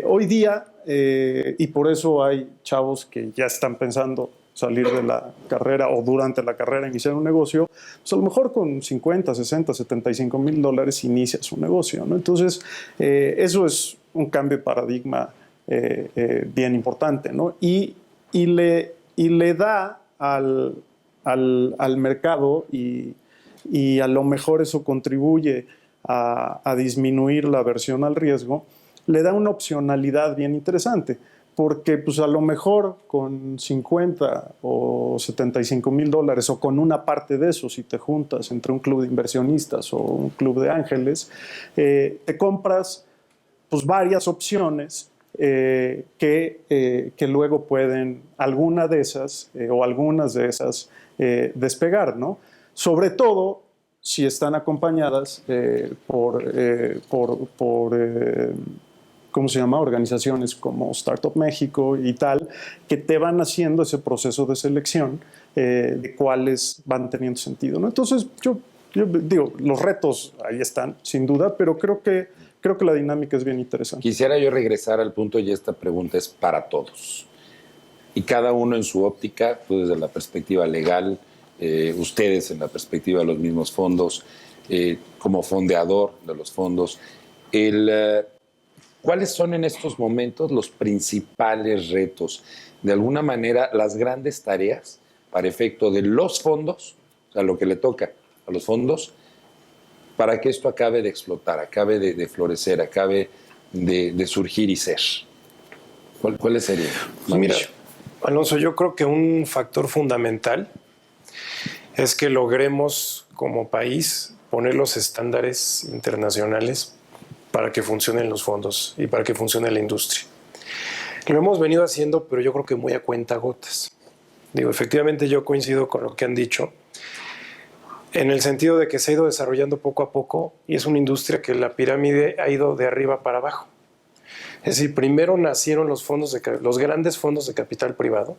Hoy día, y por eso hay chavos que ya están pensando salir de la carrera o durante la carrera iniciar un negocio, pues a lo mejor con 50, 60, 75 mil dólares inicias un negocio, ¿no? Entonces, eso es un cambio de paradigma bien importante, ¿no? Y le da al mercado y a lo mejor eso contribuye a disminuir la aversión al riesgo, le da una opcionalidad bien interesante, porque pues a lo mejor con 50 o 75 mil dólares o con una parte de eso, si te juntas entre un club de inversionistas o un club de ángeles, te compras pues varias opciones que luego pueden, alguna de esas o algunas de esas despegar, ¿no? Sobre todo si están acompañadas por ¿cómo se llama? Organizaciones como Startup México y tal, que te van haciendo ese proceso de selección de cuáles van teniendo sentido, ¿no? Entonces, yo digo, los retos ahí están, sin duda, pero creo que la dinámica es bien interesante. Quisiera yo regresar al punto, y esta pregunta es para todos. Y cada uno en su óptica, tú desde la perspectiva legal, ustedes en la perspectiva de los mismos fondos, como fondeador de los fondos, ¿cuáles son en estos momentos los principales retos? De alguna manera, las grandes tareas para efecto de los fondos, o sea, lo que le toca a los fondos, para que esto acabe de explotar, acabe de florecer, acabe de surgir y ser? ¿Cuáles serían? Pues mira, Alonso, yo creo que un factor fundamental es que logremos como país poner los estándares internacionales para que funcionen los fondos y para que funcione la industria. Lo hemos venido haciendo, pero yo creo que muy a cuentagotas. Digo, efectivamente yo coincido con lo que han dicho, en el sentido de que se ha ido desarrollando poco a poco y es una industria que la pirámide ha ido de arriba para abajo. Es decir, primero nacieron los grandes fondos de capital privado,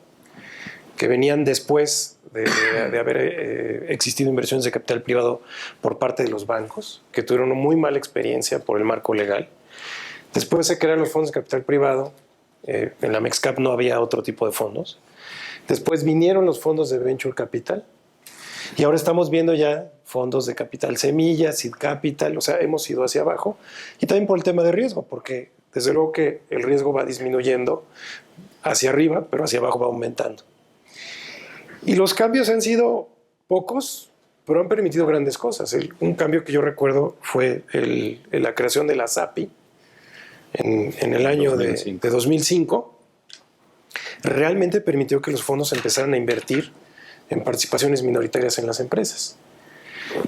que venían después de haber existido inversiones de capital privado por parte de los bancos, que tuvieron una muy mala experiencia por el marco legal. Después se crearon los fondos de capital privado. En la MEXCAP no había otro tipo de fondos. Después vinieron los fondos de Venture Capital. Y ahora estamos viendo ya fondos de capital semilla, seed capital, o sea, hemos ido hacia abajo. Y también por el tema de riesgo, porque desde luego que el riesgo va disminuyendo hacia arriba, pero hacia abajo va aumentando. Y los cambios han sido pocos, pero han permitido grandes cosas. Un cambio que yo recuerdo fue la creación de la SAPI en el año de 2005. Realmente permitió que los fondos empezaran a invertir en participaciones minoritarias en las empresas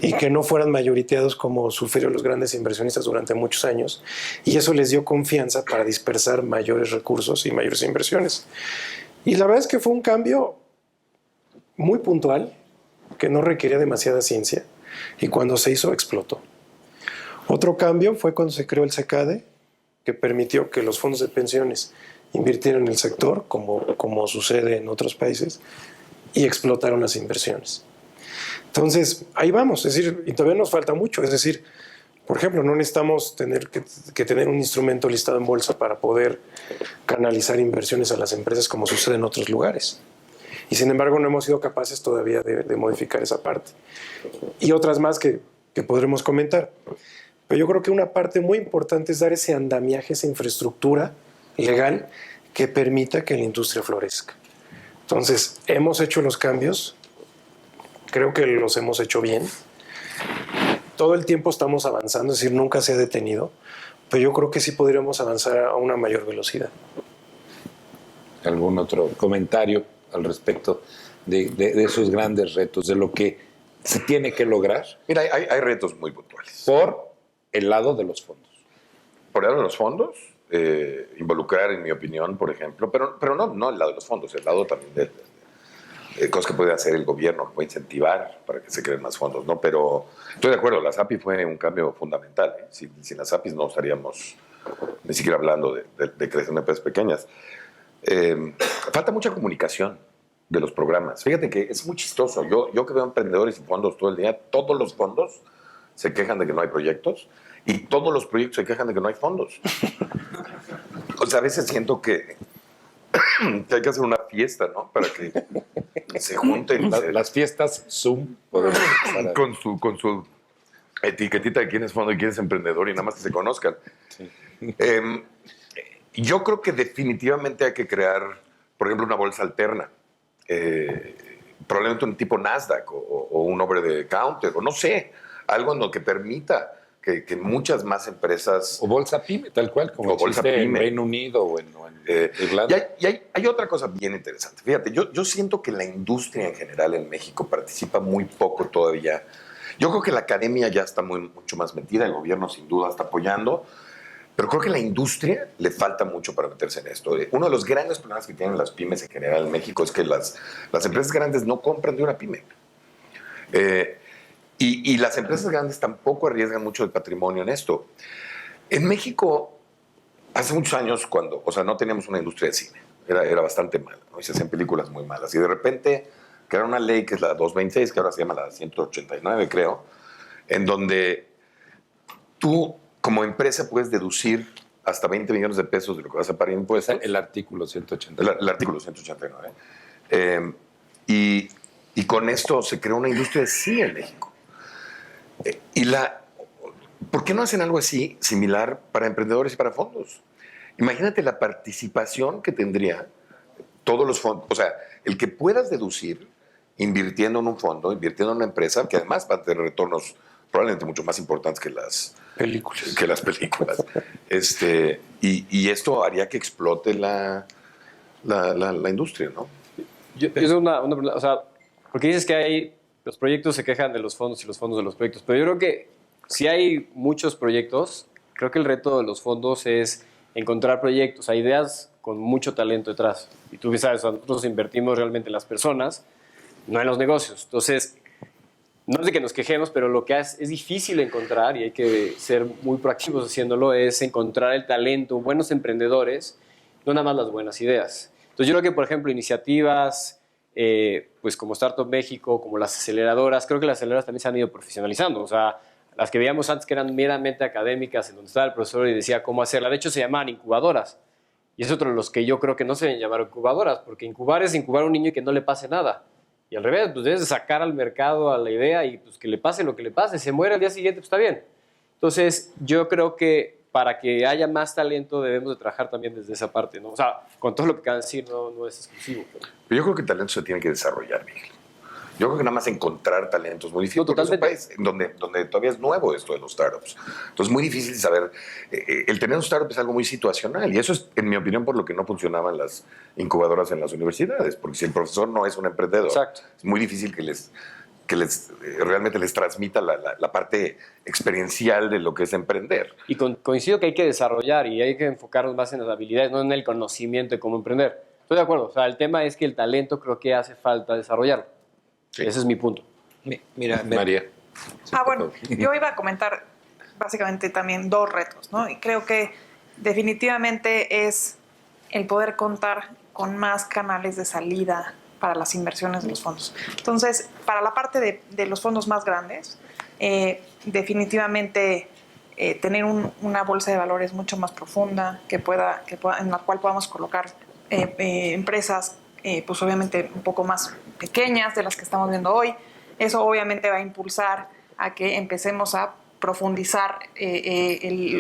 y que no fueran mayoriteados como sufrieron los grandes inversionistas durante muchos años, y eso les dio confianza para dispersar mayores recursos y mayores inversiones. Y la verdad es que fue un cambio muy puntual, que no requería demasiada ciencia, y cuando se hizo explotó. Otro cambio fue cuando se creó el SECADE, que permitió que los fondos de pensiones invirtieran en el sector, como sucede en otros países, y explotaron las inversiones. Entonces, ahí vamos, es decir, y todavía nos falta mucho, es decir, por ejemplo, no necesitamos tener que tener un instrumento listado en bolsa para poder canalizar inversiones a las empresas como sucede en otros lugares. Y sin embargo, no hemos sido capaces todavía de modificar esa parte. Y otras más que podremos comentar. Pero yo creo que una parte muy importante es dar ese andamiaje, esa infraestructura legal que permita que la industria florezca. Entonces, hemos hecho los cambios, creo que los hemos hecho bien. Todo el tiempo estamos avanzando, es decir, nunca se ha detenido, pero yo creo que sí podríamos avanzar a una mayor velocidad. ¿Algún otro comentario al respecto de esos grandes retos, de lo que se tiene que lograr? Mira, hay retos muy puntuales. Por el lado de los fondos. Por el lado de los fondos, involucrar, en mi opinión, por ejemplo, pero no el lado de los fondos, el lado también de cosas que puede hacer el gobierno, que puede incentivar para que se creen más fondos, ¿no? Pero estoy de acuerdo, la SAPI fue un cambio fundamental, ¿eh? Sin las SAPIs no estaríamos ni siquiera hablando de creación de empresas pequeñas. Falta mucha comunicación de los programas. Fíjate que es muy chistoso. Yo que veo emprendedores y fondos todo el día, todos los fondos se quejan de que no hay proyectos y todos los proyectos se quejan de que no hay fondos. O sea, a veces siento que hay que hacer una fiesta, ¿no? Para que se junten. Las fiestas Zoom podemos con su etiquetita de quién es fondo y quién es emprendedor y nada más que se conozcan. Sí. Yo creo que definitivamente hay que crear, por ejemplo, una bolsa alterna. Probablemente un tipo Nasdaq o un over the counter, o no sé, algo en lo que permita que muchas más empresas... O bolsa PYME, tal cual, como o bolsa existe PYME. en Reino Unido o en Irlanda. Y hay otra cosa bien interesante. Fíjate, yo siento que la industria en general en México participa muy poco todavía. Yo creo que la academia ya está mucho más metida, el gobierno sin duda está apoyando, pero creo que la industria le falta mucho para meterse en esto. Uno de los grandes problemas que tienen las pymes en general en México es que las empresas grandes no compran de una pyme. Y las empresas grandes tampoco arriesgan mucho el patrimonio en esto. En México, hace muchos años, no teníamos una industria de cine, era bastante mala, ¿no? Y se hacían películas muy malas. Y de repente crearon una ley que es la 226, que ahora se llama la 189, creo, en donde tú, como empresa, puedes deducir hasta 20 millones de pesos de lo que vas a pagar en impuestos. El artículo 189. El artículo 189. Y con esto se creó una industria de cine en México. ¿Por qué no hacen algo así, similar, para emprendedores y para fondos? Imagínate la participación que tendría todos los fondos. O sea, el que puedas deducir invirtiendo en un fondo, invirtiendo en una empresa, que además va a tener retornos probablemente mucho más importantes que las Películas. películas. Y esto haría que explote la industria, ¿no? Yo tengo una pregunta, o sea, porque dices que los proyectos se quejan de los fondos y los fondos de los proyectos, pero yo creo que si hay muchos proyectos, creo que el reto de los fondos es encontrar proyectos, hay ideas con mucho talento detrás. Y tú sabes, nosotros invertimos realmente en las personas, no en los negocios. Entonces, no es de que nos quejemos, pero lo que es difícil encontrar, y hay que ser muy proactivos haciéndolo, es encontrar el talento, buenos emprendedores, no nada más las buenas ideas. Entonces yo creo que, por ejemplo, iniciativas pues como Startup México, como las aceleradoras, creo que las aceleradoras también se han ido profesionalizando. O sea, las que veíamos antes que eran meramente académicas, en donde estaba el profesor y decía cómo hacerla, de hecho se llamaban incubadoras. Y es otro de los que yo creo que no se deben llamar incubadoras, porque incubar es incubar a un niño y que no le pase nada. Y al revés, pues debes de sacar al mercado a la idea y pues que le pase lo que le pase. Se muere al día siguiente, pues está bien. Entonces, yo creo que para que haya más talento debemos de trabajar también desde esa parte, ¿no? O sea, con todo lo que acaban de decir, no es exclusivo. Pero yo creo que el talento se tiene que desarrollar, Miguel. Yo creo que nada más encontrar talento es muy difícil. No, porque es un totalmente. país donde todavía es nuevo esto de los startups. Entonces es muy difícil saber. El tener un startup es algo muy situacional. Y eso es, en mi opinión, por lo que no funcionaban las incubadoras en las universidades. Porque si el profesor no es un emprendedor, Exacto. es muy difícil realmente les transmita la parte experiencial de lo que es emprender. Y coincido que hay que desarrollar y hay que enfocarnos más en las habilidades, no en el conocimiento de cómo emprender. Estoy de acuerdo. O sea, el tema es que el talento creo que hace falta desarrollarlo. Sí. Ese es mi punto. Mira, María. Bueno, yo iba a comentar básicamente también dos retos, ¿no? Y creo que definitivamente es el poder contar con más canales de salida para las inversiones de los fondos. Entonces, para la parte de los fondos más grandes, definitivamente tener una bolsa de valores mucho más profunda en la cual podamos colocar empresas pues obviamente un poco más pequeñas de las que estamos viendo hoy. Eso obviamente va a impulsar a que empecemos a profundizar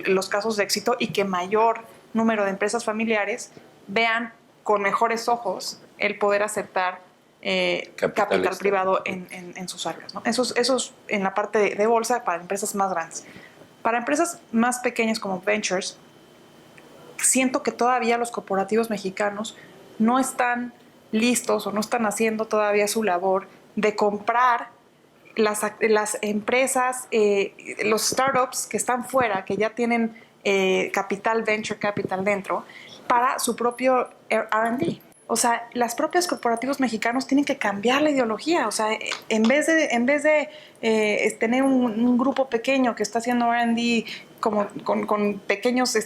los casos de éxito y que mayor número de empresas familiares vean con mejores ojos el poder aceptar capital privado en sus áreas, ¿no? Eso es en la parte de bolsa para empresas más grandes. Para empresas más pequeñas como Ventures, siento que todavía los corporativos mexicanos no están listos o no están haciendo todavía su labor de comprar las empresas, los startups que están fuera, que ya tienen venture capital dentro, para su propio R&D. O sea, los propios corporativos mexicanos tienen que cambiar la ideología. O sea, en vez de tener un grupo pequeño que está haciendo R&D con pequeños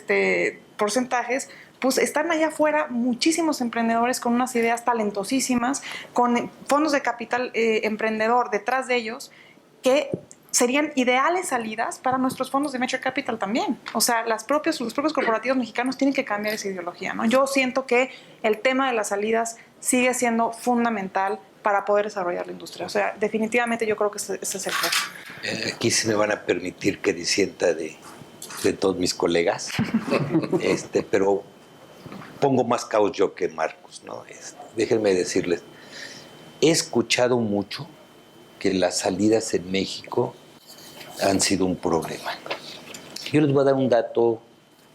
porcentajes, pues están allá afuera muchísimos emprendedores con unas ideas talentosísimas, con fondos de capital emprendedor detrás de ellos, que serían ideales salidas para nuestros fondos de venture capital también. O sea, los propios corporativos mexicanos tienen que cambiar esa ideología, ¿no? Yo siento que el tema de las salidas sigue siendo fundamental para poder desarrollar la industria. O sea, definitivamente yo creo que ese es el reto. Aquí se me van a permitir que disienta de todos mis colegas, pero pongo más caos yo que Marcos, ¿no? Déjenme decirles, he escuchado mucho que las salidas en México han sido un problema. Yo les voy a dar un dato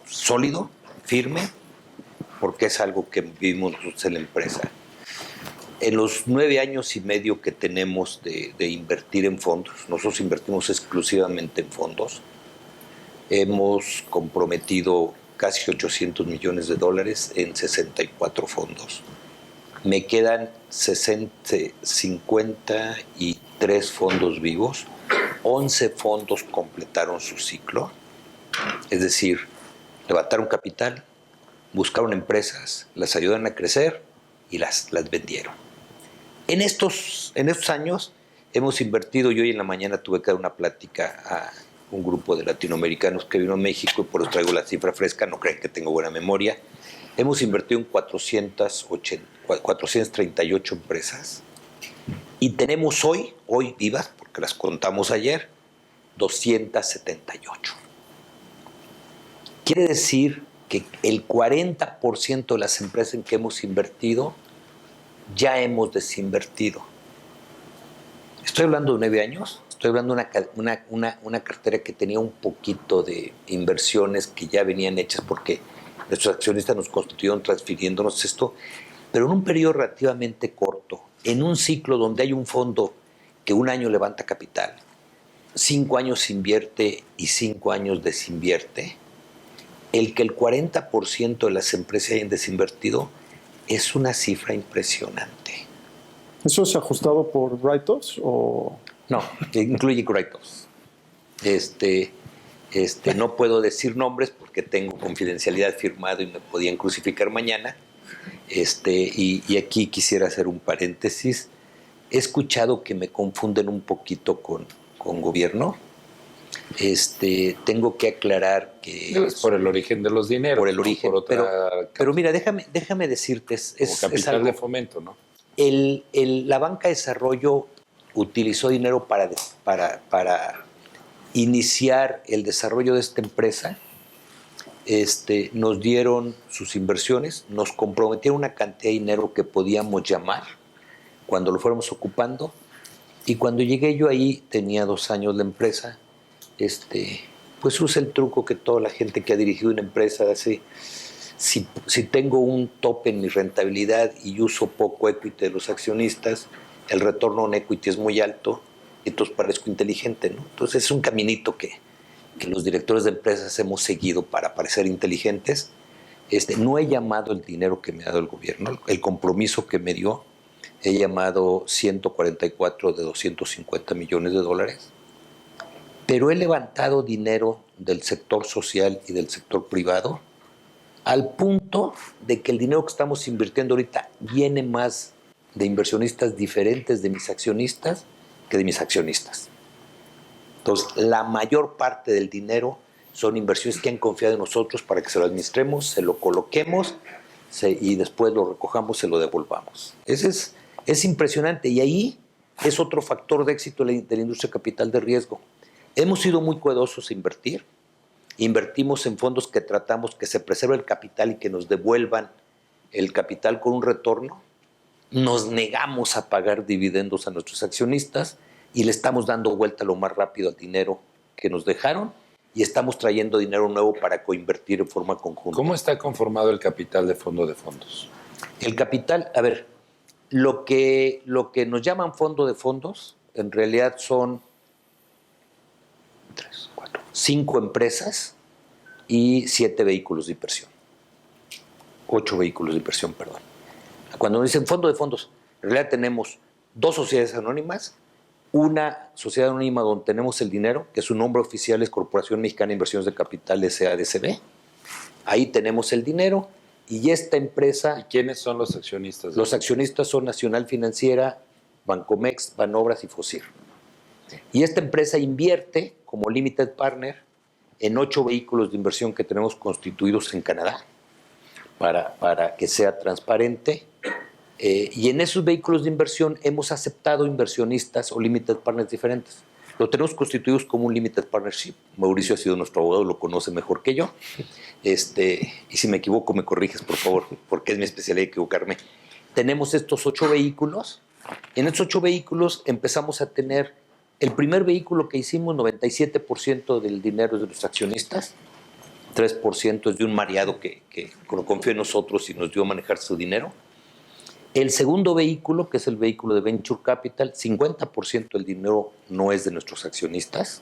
sólido, firme, porque es algo que vivimos nosotros en la empresa. En los 9 años y medio que tenemos de invertir en fondos, nosotros invertimos exclusivamente en fondos, hemos comprometido casi $800 millones en 64 fondos. Me quedan 53 fondos vivos, 11 fondos completaron su ciclo, es decir, levantaron capital, buscaron empresas, las ayudaron a crecer y las vendieron. En estos años hemos invertido, yo hoy en la mañana tuve que dar una plática a un grupo de latinoamericanos que vino a México y por eso traigo la cifra fresca, no creen que tengo buena memoria. Hemos invertido en 438 empresas y tenemos hoy vivas, porque las contamos ayer, 278. Quiere decir que el 40% de las empresas en que hemos invertido ya hemos desinvertido. Estoy hablando de 9 años, Estoy hablando de una cartera que tenía un poquito de inversiones que ya venían hechas porque nuestros accionistas nos constituyeron transfiriéndonos esto, pero en un periodo relativamente corto, en un ciclo donde hay un fondo que un año levanta capital, 5 años invierte y 5 años desinvierte, el que el 40% de las empresas hayan desinvertido es una cifra impresionante. ¿Eso es ajustado por write-offs o...? No, incluye write-offs. No puedo decir nombres porque tengo confidencialidad firmado y me podían crucificar mañana. Y aquí quisiera hacer un paréntesis. He escuchado que me confunden un poquito con gobierno. Tengo que aclarar que... Es por el origen de los dineros. Por el origen. Por otra pero mira, déjame decirte... como capital de fomento, ¿no? La banca de desarrollo utilizó dinero para iniciar el desarrollo de esta empresa. Nos dieron sus inversiones, nos comprometieron una cantidad de dinero que podíamos llamar cuando lo fuéramos ocupando. Y cuando llegué yo ahí, tenía 2 años la empresa, pues usé el truco que toda la gente que ha dirigido una empresa hace. Si tengo un tope en mi rentabilidad y uso poco equity de los accionistas, el retorno en equity es muy alto, entonces parezco inteligente, ¿no? Entonces es un caminito que los directores de empresas hemos seguido para parecer inteligentes. No he llamado el dinero que me ha dado el gobierno, el compromiso que me dio, he llamado 144 de 250 millones de dólares, pero he levantado dinero del sector social y del sector privado al punto de que el dinero que estamos invirtiendo ahorita viene más de inversionistas diferentes de mis accionistas que de mis accionistas. Entonces, la mayor parte del dinero son inversiones que han confiado en nosotros para que se lo administremos, se lo coloquemos y después lo recojamos, se lo devolvamos. Es impresionante y ahí es otro factor de éxito de la industria capital de riesgo. Hemos sido muy cuidadosos a invertir. Invertimos en fondos que tratamos que se preserve el capital y que nos devuelvan el capital con un retorno. Nos negamos a pagar dividendos a nuestros accionistas y le estamos dando vuelta lo más rápido al dinero que nos dejaron y estamos trayendo dinero nuevo para coinvertir en forma conjunta. ¿Cómo está conformado el capital de fondo de fondos? El capital, a ver, lo que nos llaman fondo de fondos en realidad son 5 empresas y 7 vehículos de inversión. 8 vehículos de inversión, perdón. Cuando nos dicen fondo de fondos, en realidad tenemos 2 sociedades anónimas, una sociedad anónima donde tenemos el dinero, que su nombre oficial es Corporación Mexicana de Inversiones de Capital SADCB. Ahí tenemos el dinero y esta empresa... ¿Y quiénes son los accionistas? Los accionistas son Nacional Financiera, Bancomext, Banobras y Fosir. Y esta empresa invierte como limited partner en 8 vehículos de inversión que tenemos constituidos en Canadá para que sea transparente. Y en esos vehículos de inversión hemos aceptado inversionistas o limited partners diferentes. Lo tenemos constituidos como un limited partnership. Mauricio ha sido nuestro abogado, lo conoce mejor que yo. Y si me equivoco, me corriges, por favor, porque es mi especialidad equivocarme. Tenemos estos 8 vehículos. En estos 8 vehículos empezamos a tener el primer vehículo que hicimos, 97% del dinero es de los accionistas, 3% es de un mareado que confió en nosotros y nos dio a manejar su dinero. El segundo vehículo, que es el vehículo de Venture Capital, 50% del dinero no es de nuestros accionistas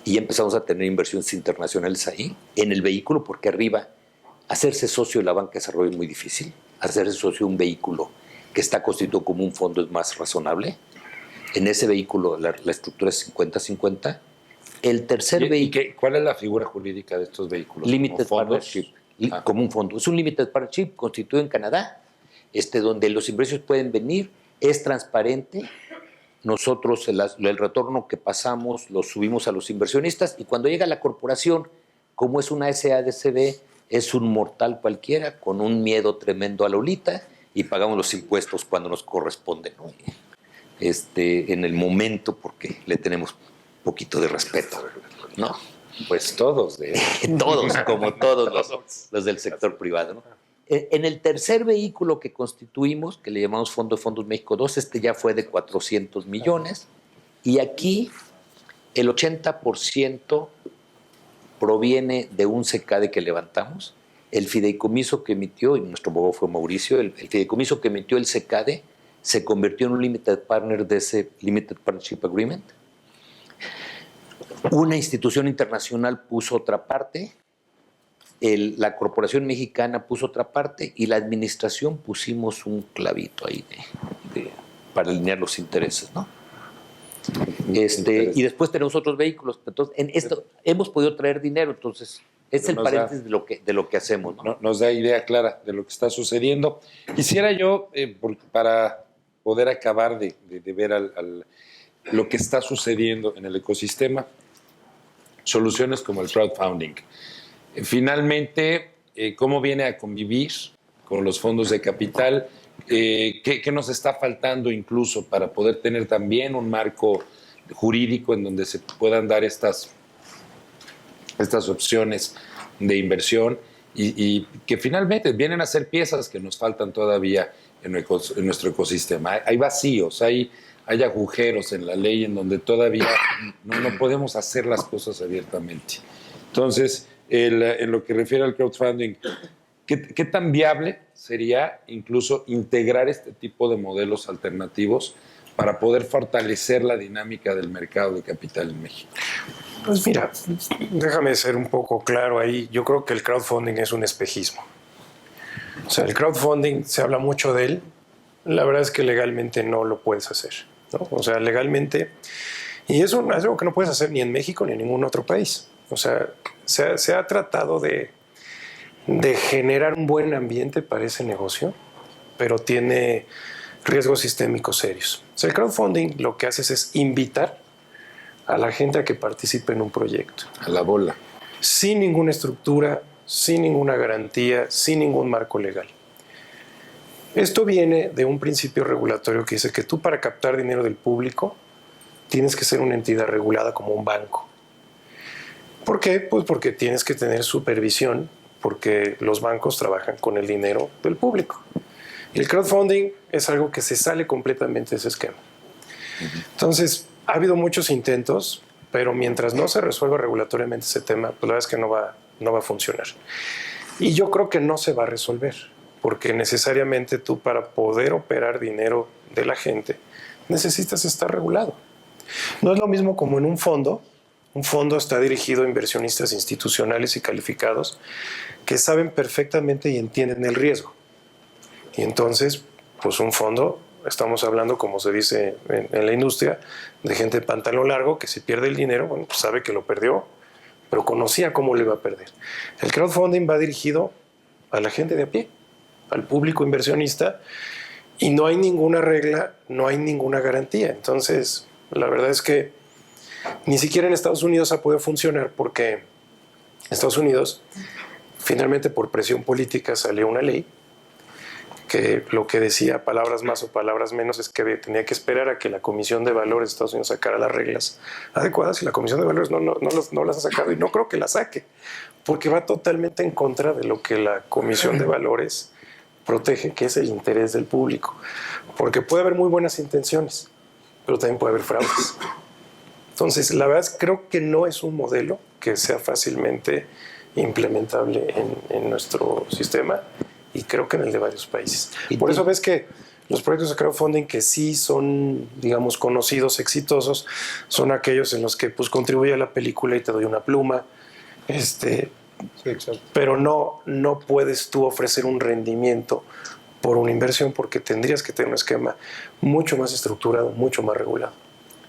y empezamos a tener inversiones internacionales ahí, en el vehículo, porque arriba hacerse socio de la banca de desarrollo es muy difícil, hacerse socio de un vehículo que está constituido como un fondo es más razonable. En ese vehículo la estructura es 50-50. El tercer vehículo... ¿Cuál es la figura jurídica de estos vehículos? Limited Partnership, como un fondo. Es un Limited Partnership constituido en Canadá, donde los inversores pueden venir, es transparente. Nosotros el retorno que pasamos lo subimos a los inversionistas y cuando llega la corporación, como es una SADCB, es un mortal cualquiera con un miedo tremendo a la olita y pagamos los impuestos cuando nos corresponde, ¿no? En el momento, porque le tenemos poquito de respeto, ¿no? Pues todos, todos, como todos los del sector privado, ¿no? En el tercer vehículo que constituimos, que le llamamos Fondo de Fondos México II, ya fue de 400 millones, Y aquí el 80% proviene de un CECADE que levantamos. El fideicomiso que emitió, y nuestro abogado fue Mauricio, el fideicomiso que emitió el CECADE se convirtió en un limited partner de ese Limited Partnership Agreement. Una institución internacional puso otra parte, la Corporación Mexicana puso otra parte y la administración pusimos un clavito ahí para alinear los intereses, ¿no? Y después tenemos otros vehículos. Entonces, en esto hemos podido traer dinero, entonces es el paréntesis de lo que hacemos, ¿no? Nos da idea clara de lo que está sucediendo. Quisiera yo, para poder acabar de ver lo que está sucediendo en el ecosistema, soluciones como el crowdfunding. Finalmente, ¿cómo viene a convivir con los fondos de capital? ¿Qué nos está faltando incluso para poder tener también un marco jurídico en donde se puedan dar estas opciones de inversión y que finalmente vienen a ser piezas que nos faltan todavía en nuestro ecosistema? Hay vacíos, hay agujeros en la ley en donde todavía no podemos hacer las cosas abiertamente. Entonces, en lo que refiere al crowdfunding, ¿qué tan viable sería incluso integrar este tipo de modelos alternativos para poder fortalecer la dinámica del mercado de capital en México? Pues mira, déjame ser un poco claro ahí. Yo creo que el crowdfunding es un espejismo. O sea, el crowdfunding, se habla mucho de él. La verdad es que legalmente no lo puedes hacer, ¿no? O sea, legalmente... Y eso es algo que no puedes hacer ni en México ni en ningún otro país. O sea, se ha tratado de generar un buen ambiente para ese negocio, pero tiene riesgos sistémicos serios. O sea, el crowdfunding lo que haces es invitar a la gente a que participe en un proyecto. A la bola. Sin ninguna estructura, sin ninguna garantía, sin ningún marco legal. Esto viene de un principio regulatorio que dice que tú, para captar dinero del público, tienes que ser una entidad regulada como un banco. ¿Por qué? Pues porque tienes que tener supervisión, porque los bancos trabajan con el dinero del público. Y el crowdfunding es algo que se sale completamente de ese esquema. Entonces, ha habido muchos intentos, pero mientras no se resuelva regulatoriamente ese tema, pues la verdad es que no va a funcionar. Y yo creo que no se va a resolver, porque necesariamente tú, para poder operar dinero de la gente, necesitas estar regulado. No es lo mismo como en un fondo. Un fondo está dirigido a inversionistas institucionales y calificados que saben perfectamente y entienden el riesgo. Y entonces, pues un fondo, estamos hablando, como se dice en la industria, de gente de pantalón largo que si pierde el dinero, bueno, pues sabe que lo perdió, pero conocía cómo lo iba a perder. El crowdfunding va dirigido a la gente de a pie, al público inversionista, y no hay ninguna regla, no hay ninguna garantía. Entonces, la verdad es que ni siquiera en Estados Unidos ha podido funcionar, porque Estados Unidos, finalmente por presión política, salió una ley que lo que decía, palabras más o palabras menos, es que tenía que esperar a que la Comisión de Valores de Estados Unidos sacara las reglas adecuadas, y la Comisión de Valores no las ha sacado, y no creo que las saque, porque va totalmente en contra de lo que la Comisión de Valores protege, que es el interés del público. Porque puede haber muy buenas intenciones, pero también puede haber fraudes. Entonces, la verdad, creo que no es un modelo que sea fácilmente implementable en nuestro sistema, y creo que en el de varios países. Por eso ves que los proyectos de crowdfunding que sí son, digamos, conocidos, exitosos, son aquellos en los que pues contribuye a la película y te doy una pluma, pero no puedes tú ofrecer un rendimiento por una inversión, porque tendrías que tener un esquema mucho más estructurado, mucho más regulado.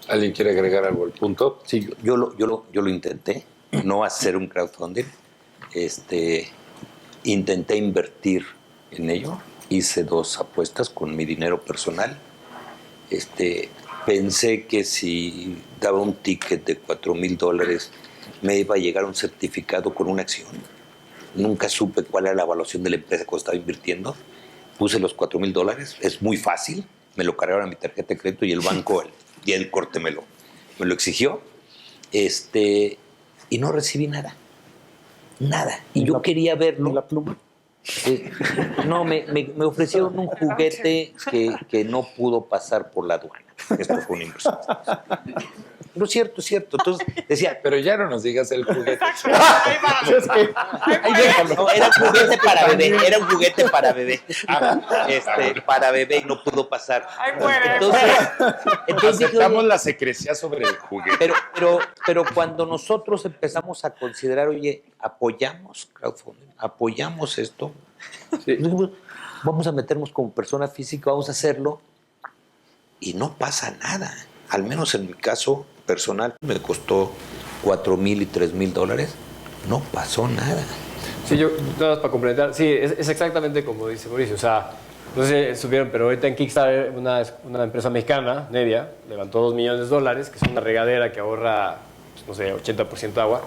¿Alguien quiere agregar algo al punto? Sí, yo lo intenté, no hacer un crowdfunding. Intenté invertir en ello, hice 2 apuestas con mi dinero personal. Pensé que si daba un ticket de $4,000 me iba a llegar un certificado con una acción. Nunca supe cuál era la evaluación de la empresa que estaba invirtiendo. Puse los $4,000, es muy fácil, me lo cargaron a mi tarjeta de crédito y el banco y el corte me lo exigió, y no recibí nada. Y yo quería verlo. ¿Ni la pluma? No, me ofrecieron un juguete que no pudo pasar por la aduana. Esto fue una inversión. No es cierto, es cierto. Entonces decía, Pero ya no nos digas el juguete. Ahí va. ay, déjalo. No, era un juguete para bebé, era un juguete para bebé. Para bebé y no pudo pasar. Ahí muere. Entonces dije, Aceptamos oye, la secrecía sobre el juguete. pero cuando nosotros empezamos a considerar, oye, apoyamos crowdfunding, apoyamos esto, dijimos, vamos a meternos como persona física, vamos a hacerlo y no pasa nada. Al menos en mi caso personal me costó $4,000 y $3,000. No pasó nada. Sí, yo, nada más para complementar, sí, es exactamente como dice Mauricio, o sea, no sé si supieron, pero ahorita en Kickstarter una empresa mexicana, Nevia, levantó $2 millones, que es una regadera que ahorra, pues, no sé, 80% de agua,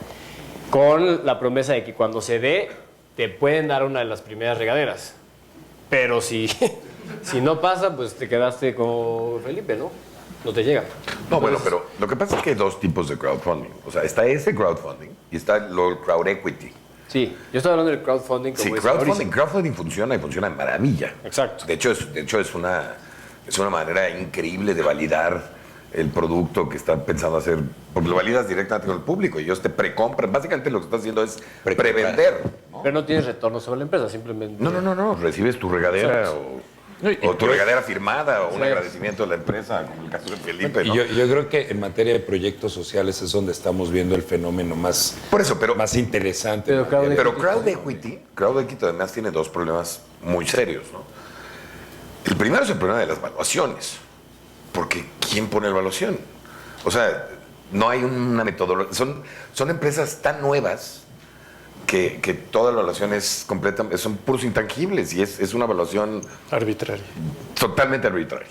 con la promesa de que cuando se dé, te pueden dar una de las primeras regaderas. Pero si no pasa, pues te quedaste como Felipe, ¿no? No te llega. No, bueno, pero lo que pasa es que hay dos tipos de crowdfunding. O sea, está ese crowdfunding y está el crowd equity. Sí, yo estoy hablando del crowdfunding. Como Sí, dice Mauricio. crowdfunding funciona y funciona de maravilla. Exacto. De hecho, es una manera increíble de validar el producto que están pensando hacer, porque lo validas directamente con el público y ellos te precompran. Básicamente lo que estás haciendo es prevender. ¿no? Pero no tienes retorno sobre la empresa, simplemente. No. Recibes tu regadera o tu regadera firmada o un Sí. agradecimiento de la empresa, como el caso de Felipe. Y ¿no? yo creo que en materia de proyectos sociales es donde estamos viendo el fenómeno más, Por eso, pero más interesante. Pero crowd equity además tiene dos problemas muy serios, ¿no? El primero es el problema de las valuaciones, porque ¿quién pone la evaluación? O sea, no hay una metodología, son empresas tan nuevas que toda la evaluación es completa, son puros intangibles y es una evaluación Arbitraria. totalmente arbitraria.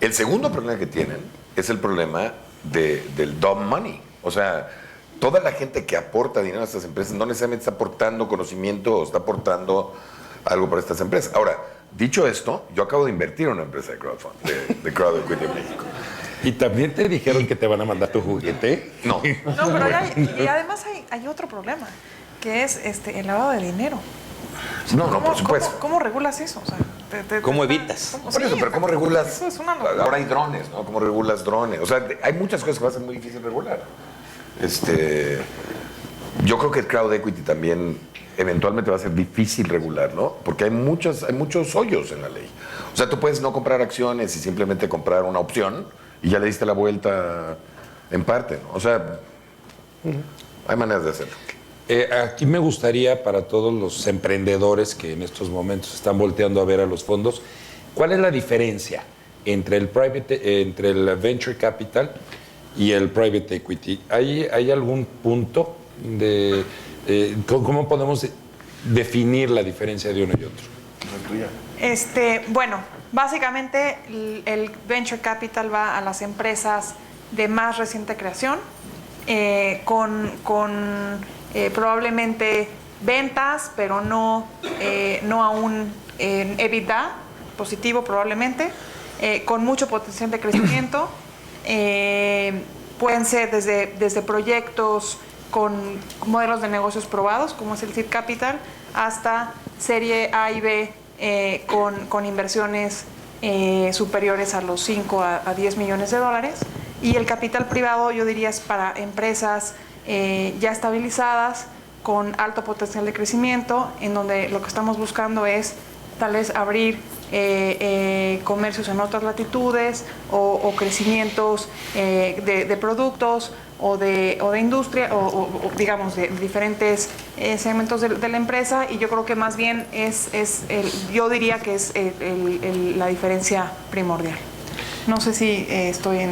El segundo problema que tienen es el problema del dumb money. O sea, toda la gente que aporta dinero a estas empresas no necesariamente está aportando conocimiento o está aportando algo para estas empresas. Ahora, dicho esto, yo acabo de invertir en una empresa de crowdfunding, de crowd equity en México. ¿Y también te dijeron que te van a mandar tu juguete? No. No, pero y además hay otro problema, que es el lavado de dinero. No, por supuesto. ¿Cómo regulas eso? O sea, ¿Cómo evitas? Por eso, pero ¿cómo regulas? Eso es una locura. Ahora hay drones, ¿no? ¿Cómo regulas drones? O sea, hay muchas cosas que va a ser muy difícil regular. Yo creo que el crowd equity también eventualmente va a ser difícil regularlo, porque hay muchos hoyos en la ley. O sea, tú puedes no comprar acciones y simplemente comprar una opción y ya le diste la vuelta en parte, ¿no? O sea, hay maneras de hacerlo. Aquí me gustaría, para todos los emprendedores que en estos momentos están volteando a ver a los fondos, ¿cuál es la diferencia entre el venture capital y el private equity? ¿Hay algún punto de cómo podemos definir la diferencia de uno y otro? Bueno, básicamente el venture capital va a las empresas de más reciente creación, con probablemente ventas, pero no aún en EBITDA positivo probablemente, con mucho potencial de crecimiento. Pueden ser desde proyectos con modelos de negocios probados, como es el Seed Capital, hasta serie A y B con inversiones superiores a los 5 a 10 millones de dólares. Y el capital privado, yo diría, es para empresas ya estabilizadas, con alto potencial de crecimiento, en donde lo que estamos buscando es tal vez abrir comercios en otras latitudes o crecimientos de productos o de industria o digamos de diferentes segmentos de la empresa, y yo creo que más bien yo diría que es la diferencia primordial. No sé si estoy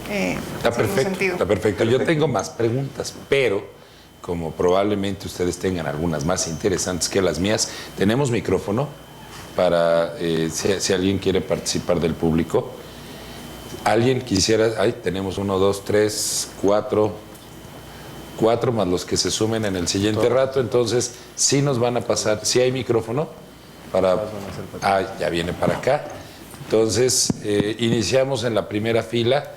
Está perfecto, está perfecto. Yo tengo más preguntas, pero como probablemente ustedes tengan algunas más interesantes que las mías, tenemos micrófono para si alguien quiere participar del público. ¿Alguien quisiera? Tenemos 1, 2, 3, 4 más los que se sumen en el siguiente rato. Entonces, sí nos van a pasar, sí hay micrófono para... ya viene para acá. Entonces, iniciamos en la primera fila.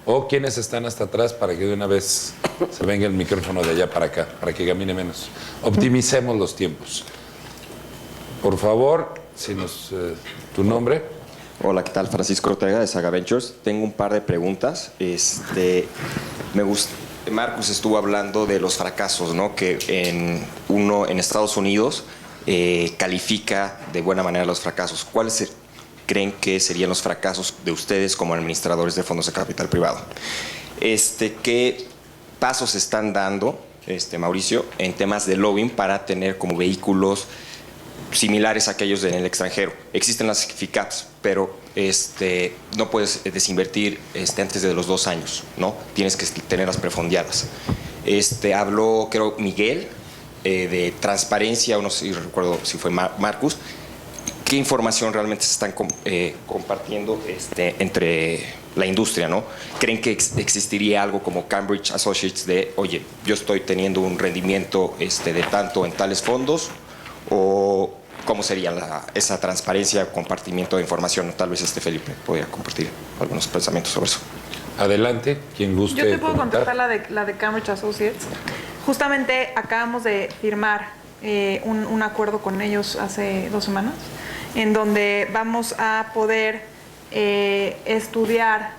O quienes están hasta atrás para que de una vez se venga el micrófono de allá para acá, para que camine menos. Optimicemos los tiempos. Por favor, tu nombre. Hola, ¿qué tal? Francisco Ortega de Saga Ventures. Tengo un par de preguntas. Marcus estuvo hablando de los fracasos, ¿no? Que en Estados Unidos califica de buena manera los fracasos. ¿Cuáles creen que serían los fracasos de ustedes como administradores de fondos de capital privado? ¿Qué pasos están dando, Mauricio, en temas de lobbying para tener como vehículos similares a aquellos en el extranjero? Existen las FICAPs, pero no puedes desinvertir antes de los 2 años, ¿no? Tienes que tenerlas prefondeadas. Habló, creo, Miguel, de transparencia, o no sé si recuerdo si fue Marcus. ¿Qué información realmente se están compartiendo entre la industria, ¿no? ¿Creen que existiría algo como Cambridge Associates de, oye, yo estoy teniendo un rendimiento de tanto en tales fondos? ¿O cómo sería esa transparencia, compartimiento de información? Tal vez Felipe podría compartir algunos pensamientos sobre eso. Adelante, quien guste. Yo te puedo comentar. contestar la de Cambridge Associates. Justamente acabamos de firmar un acuerdo con ellos hace 2 semanas, en donde vamos a poder estudiar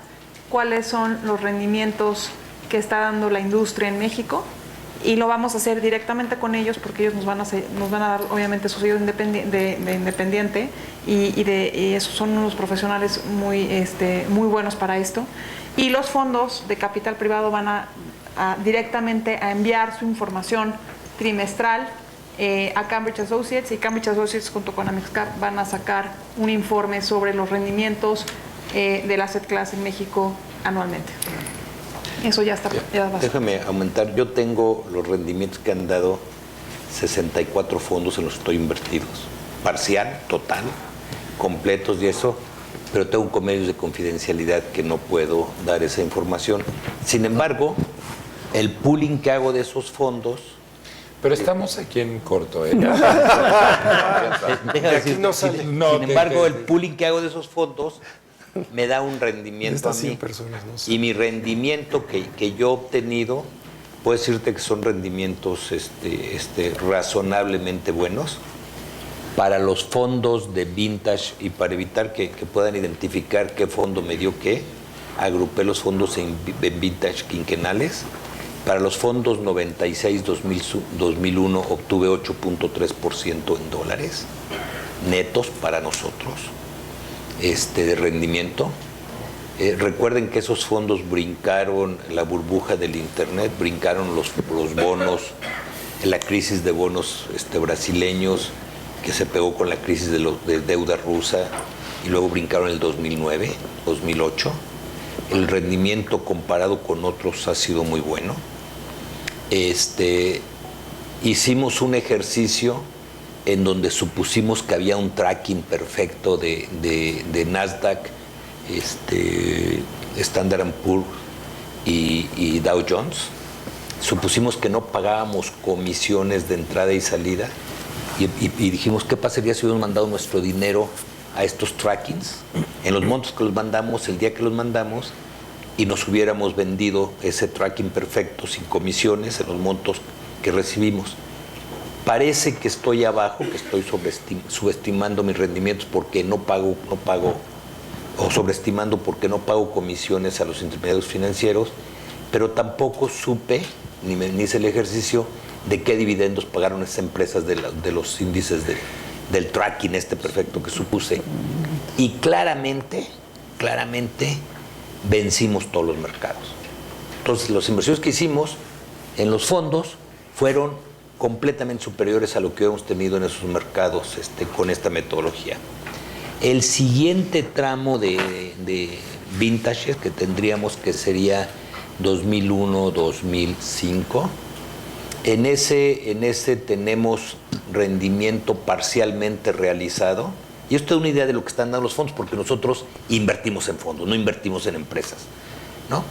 cuáles son los rendimientos que está dando la industria en México, y lo vamos a hacer directamente con ellos, porque ellos nos van a dar obviamente su sello de independiente, y esos son unos profesionales muy buenos para esto, y los fondos de capital privado van a directamente a enviar su información trimestral a Cambridge Associates, y Cambridge Associates junto con Amexcap van a sacar un informe sobre los rendimientos del asset class en México anualmente. Eso ya está. Déjame aumentar. Yo tengo los rendimientos que han dado 64 fondos en los que estoy invertidos. Parcial, total, completos y eso, pero tengo convenios de confidencialidad que no puedo dar esa información. Sin embargo, el pooling que hago de esos fondos... Pero estamos aquí en corto, ¿eh? Déjame decir, no sale. sin embargo, el pooling que hago de esos fondos me da un rendimiento a mí. Personas, no sé. Y mi rendimiento que yo he obtenido, puedo decirte que son rendimientos razonablemente buenos para los fondos de vintage, y para evitar que puedan identificar qué fondo me dio qué, agrupé los fondos en vintage quinquenales. Para los fondos 96-2001 obtuve 8.3% en dólares netos para nosotros de rendimiento. Recuerden que esos fondos brincaron la burbuja del internet, brincaron los bonos, la crisis de bonos brasileños que se pegó con la crisis de deuda rusa, y luego brincaron el 2009, 2008. El rendimiento comparado con otros ha sido muy bueno. Hicimos un ejercicio en donde supusimos que había un tracking perfecto de Nasdaq, Standard & Poor's y Dow Jones. Supusimos que no pagábamos comisiones de entrada y salida, y dijimos, ¿qué pasaría si hubiéramos mandado nuestro dinero a estos trackings en los montos que los mandamos, el día que los mandamos, y nos hubiéramos vendido ese tracking perfecto sin comisiones en los montos que recibimos? Parece que estoy abajo, que estoy subestimando mis rendimientos porque no pago, o sobreestimando porque no pago comisiones a los intermediarios financieros, pero tampoco supe, ni hice el ejercicio de qué dividendos pagaron esas empresas de los índices del tracking perfecto que supuse. Y claramente vencimos todos los mercados. Entonces, las inversiones que hicimos en los fondos fueron completamente superiores a lo que hemos tenido en esos mercados con esta metodología. El siguiente tramo de vintages que tendríamos, que sería 2001-2005, en ese tenemos rendimiento parcialmente realizado. Y esto es una idea de lo que están dando los fondos, porque nosotros invertimos en fondos, no invertimos en empresas, ¿no?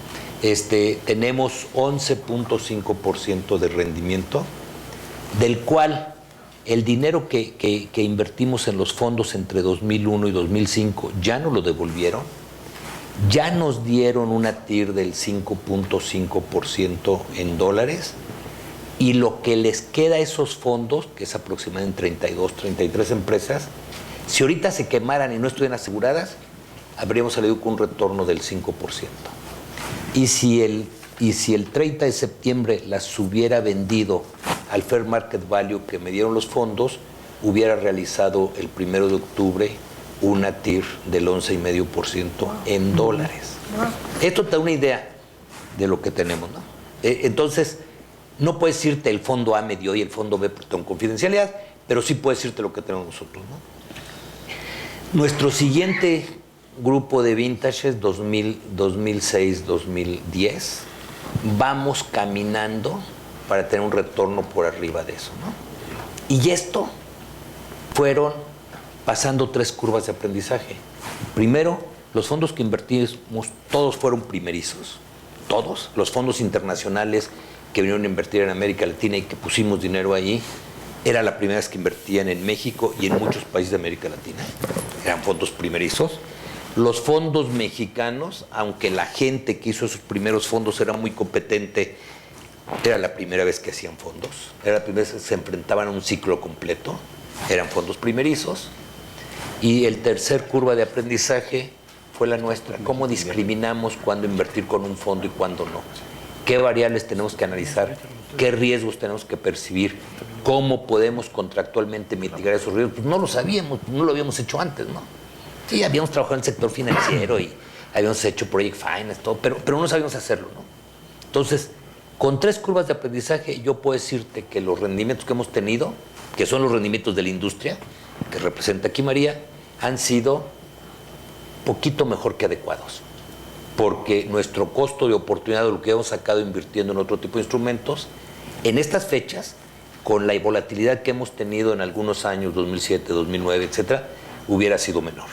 Tenemos 11.5% de rendimiento, del cual el dinero que invertimos en los fondos entre 2001 y 2005 ya nos lo devolvieron, ya nos dieron una TIR del 5.5% en dólares, y lo que les queda a esos fondos, que es aproximadamente 32, 33 empresas, si ahorita se quemaran y no estuvieran aseguradas, habríamos salido con un retorno del 5%. Y si el 30 de septiembre las hubiera vendido al fair market value que me dieron los fondos, hubiera realizado el 1 de octubre una TIR del 11,5% en dólares. Esto te da una idea de lo que tenemos, ¿no? Entonces, no puedes decirte el fondo A me dio y el fondo B con confidencialidad, pero sí puedes decirte lo que tenemos nosotros, ¿no? Nuestro siguiente grupo de vintages, 2006-2010, vamos caminando para tener un retorno por arriba de eso, ¿no? Y esto fueron pasando 3 curvas de aprendizaje. Primero, los fondos que invertimos, todos fueron primerizos. Todos. Los fondos internacionales que vinieron a invertir en América Latina y que pusimos dinero ahí, era la primera vez que invertían en México y en muchos países de América Latina. Eran fondos primerizos. Los fondos mexicanos, aunque la gente que hizo esos primeros fondos era muy competente, era la primera vez que hacían fondos. Era la primera vez que se enfrentaban a un ciclo completo. Eran fondos primerizos. Y el tercer curva de aprendizaje fue la nuestra. ¿Cómo discriminamos cuándo invertir con un fondo y cuándo no? ¿Qué variables tenemos que analizar? ¿Qué riesgos tenemos que percibir? ¿Cómo podemos contractualmente mitigar esos riesgos? Pues no lo sabíamos, no lo habíamos hecho antes, ¿no? Sí, habíamos trabajado en el sector financiero y habíamos hecho project finance, todo, pero no sabíamos hacerlo, ¿no? Entonces, con 3 curvas de aprendizaje, yo puedo decirte que los rendimientos que hemos tenido, que son los rendimientos de la industria, que representa aquí María, han sido poquito mejor que adecuados. Porque nuestro costo de oportunidad de lo que hemos sacado invirtiendo en otro tipo de instrumentos, en estas fechas, con la volatilidad que hemos tenido en algunos años, 2007, 2009, etcétera, hubiera sido menor.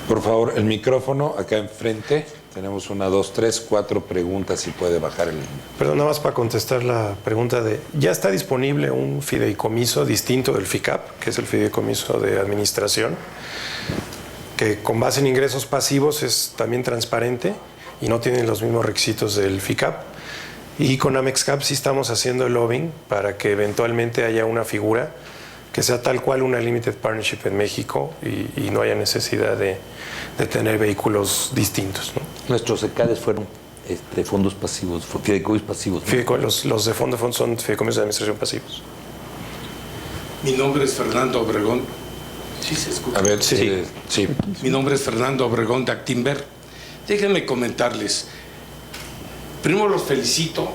Por favor, el micrófono acá enfrente. Tenemos 1, 2, 3, 4 preguntas, si puede bajar el... Perdón, nada más para contestar la pregunta de... ¿Ya está disponible un fideicomiso distinto del FICAP, que es el fideicomiso de administración, que con base en ingresos pasivos es también transparente y no tiene los mismos requisitos del FICAP? Y con AmexCap sí estamos haciendo el lobbying para que eventualmente haya una figura que sea tal cual una limited partnership en México y no haya necesidad de tener vehículos distintos, ¿no? Nuestros ECADES fueron fondos pasivos, fideicomisos pasivos, ¿no? Los de fondo son fideicomisos de administración pasivos. Mi nombre es Fernando Obregón. ¿Sí se escucha? A ver, sí. Sí. Mi nombre es Fernando Obregón de Actinver. Déjenme comentarles. Primero los felicito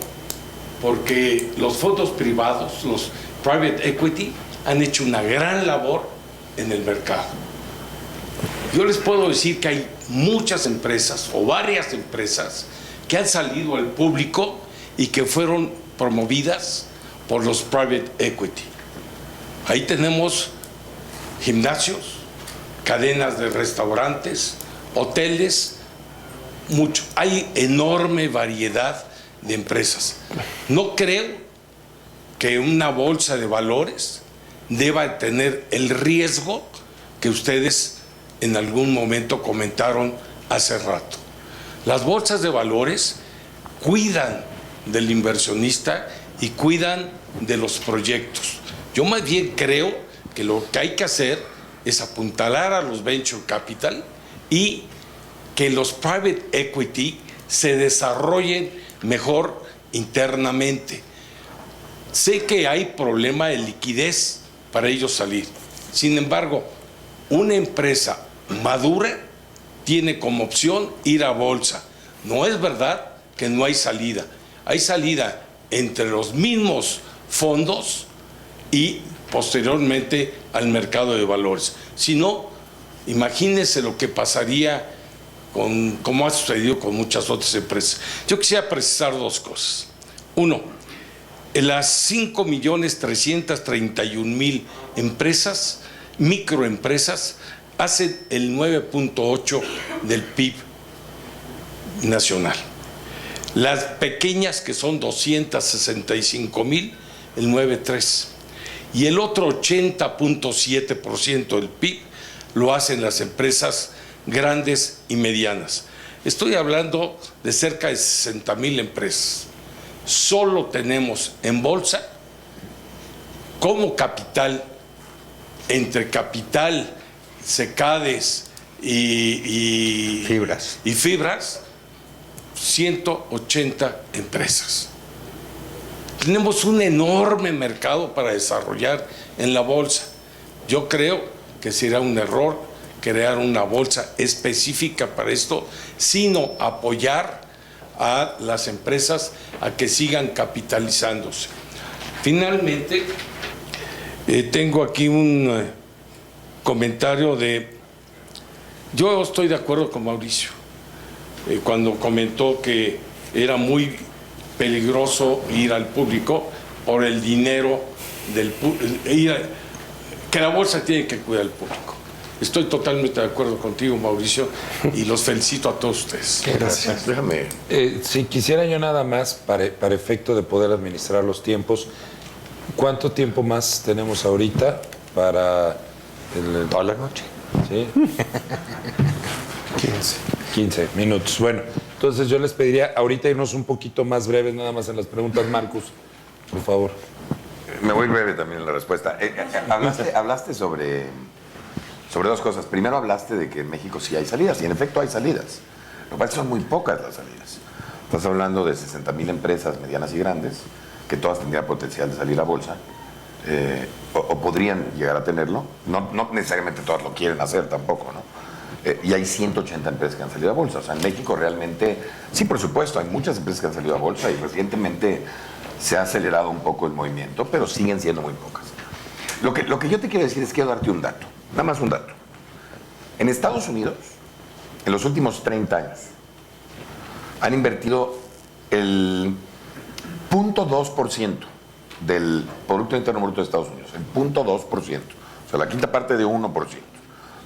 porque los fondos privados, los private equity, han hecho una gran labor en el mercado. Yo les puedo decir que hay muchas empresas o varias empresas que han salido al público y que fueron promovidas por los private equity. Ahí tenemos gimnasios, cadenas de restaurantes, hoteles, mucho. Hay enorme variedad de empresas. No creo que una bolsa de valores deba tener el riesgo que ustedes en algún momento comentaron hace rato. Las bolsas de valores cuidan del inversionista y cuidan de los proyectos. Yo más bien creo que lo que hay que hacer es apuntalar a los venture capital y que los private equity se desarrollen mejor internamente. Sé que hay problema de liquidez para ellos salir. Sin embargo, una empresa madura tiene como opción ir a bolsa. No es verdad que no hay salida. Hay salida entre los mismos fondos y posteriormente al mercado de valores. Si no, imagínense lo que pasaría como ha sucedido con muchas otras empresas. Yo quisiera precisar 2 cosas. Uno, en las 5.331.000 empresas, microempresas, hacen el 9.8 del PIB nacional. Las pequeñas, que son 265.000, el 9.3. Y el otro 80.7% del PIB lo hacen las empresas grandes y medianas. Estoy hablando de cerca de 60.000 empresas. Solo tenemos en bolsa como capital, entre capital secades y fibras, 180 empresas. Tenemos un enorme mercado para desarrollar en la bolsa. Yo creo que será un error crear una bolsa específica para esto, sino apoyar a las empresas a que sigan capitalizándose. Finalmente, tengo aquí un comentario yo estoy de acuerdo con Mauricio, cuando comentó que era muy peligroso ir al público por el dinero que la bolsa tiene que cuidar al público. Estoy totalmente de acuerdo contigo, Mauricio, y los felicito a todos ustedes. Gracias. Déjame. Si quisiera yo nada más, para efecto de poder administrar los tiempos, ¿cuánto tiempo más tenemos ahorita para toda la noche? ¿Sí? 15 minutos. Bueno, entonces yo les pediría ahorita irnos un poquito más breves, nada más en las preguntas. Marcus, por favor. Me voy breve también en la respuesta. Hablaste sobre dos cosas. Primero hablaste de que en México sí hay salidas, y en efecto hay salidas. Lo cual son muy pocas las salidas. Estás hablando de 60,000 empresas medianas y grandes, que todas tendrían potencial de salir a bolsa, o podrían llegar a tenerlo. No necesariamente todas lo quieren hacer tampoco, ¿no? Y hay 180 empresas que han salido a bolsa. O sea, en México realmente, sí, por supuesto, hay muchas empresas que han salido a bolsa y recientemente se ha acelerado un poco el movimiento, pero siguen siendo muy pocas. Lo que yo te quiero decir es, quiero darte un dato, nada más un dato. En Estados Unidos, en los últimos 30 años, han invertido el 0.2% del Producto Interno Bruto de Estados Unidos, el 0.2%, o sea, la quinta parte de 1%,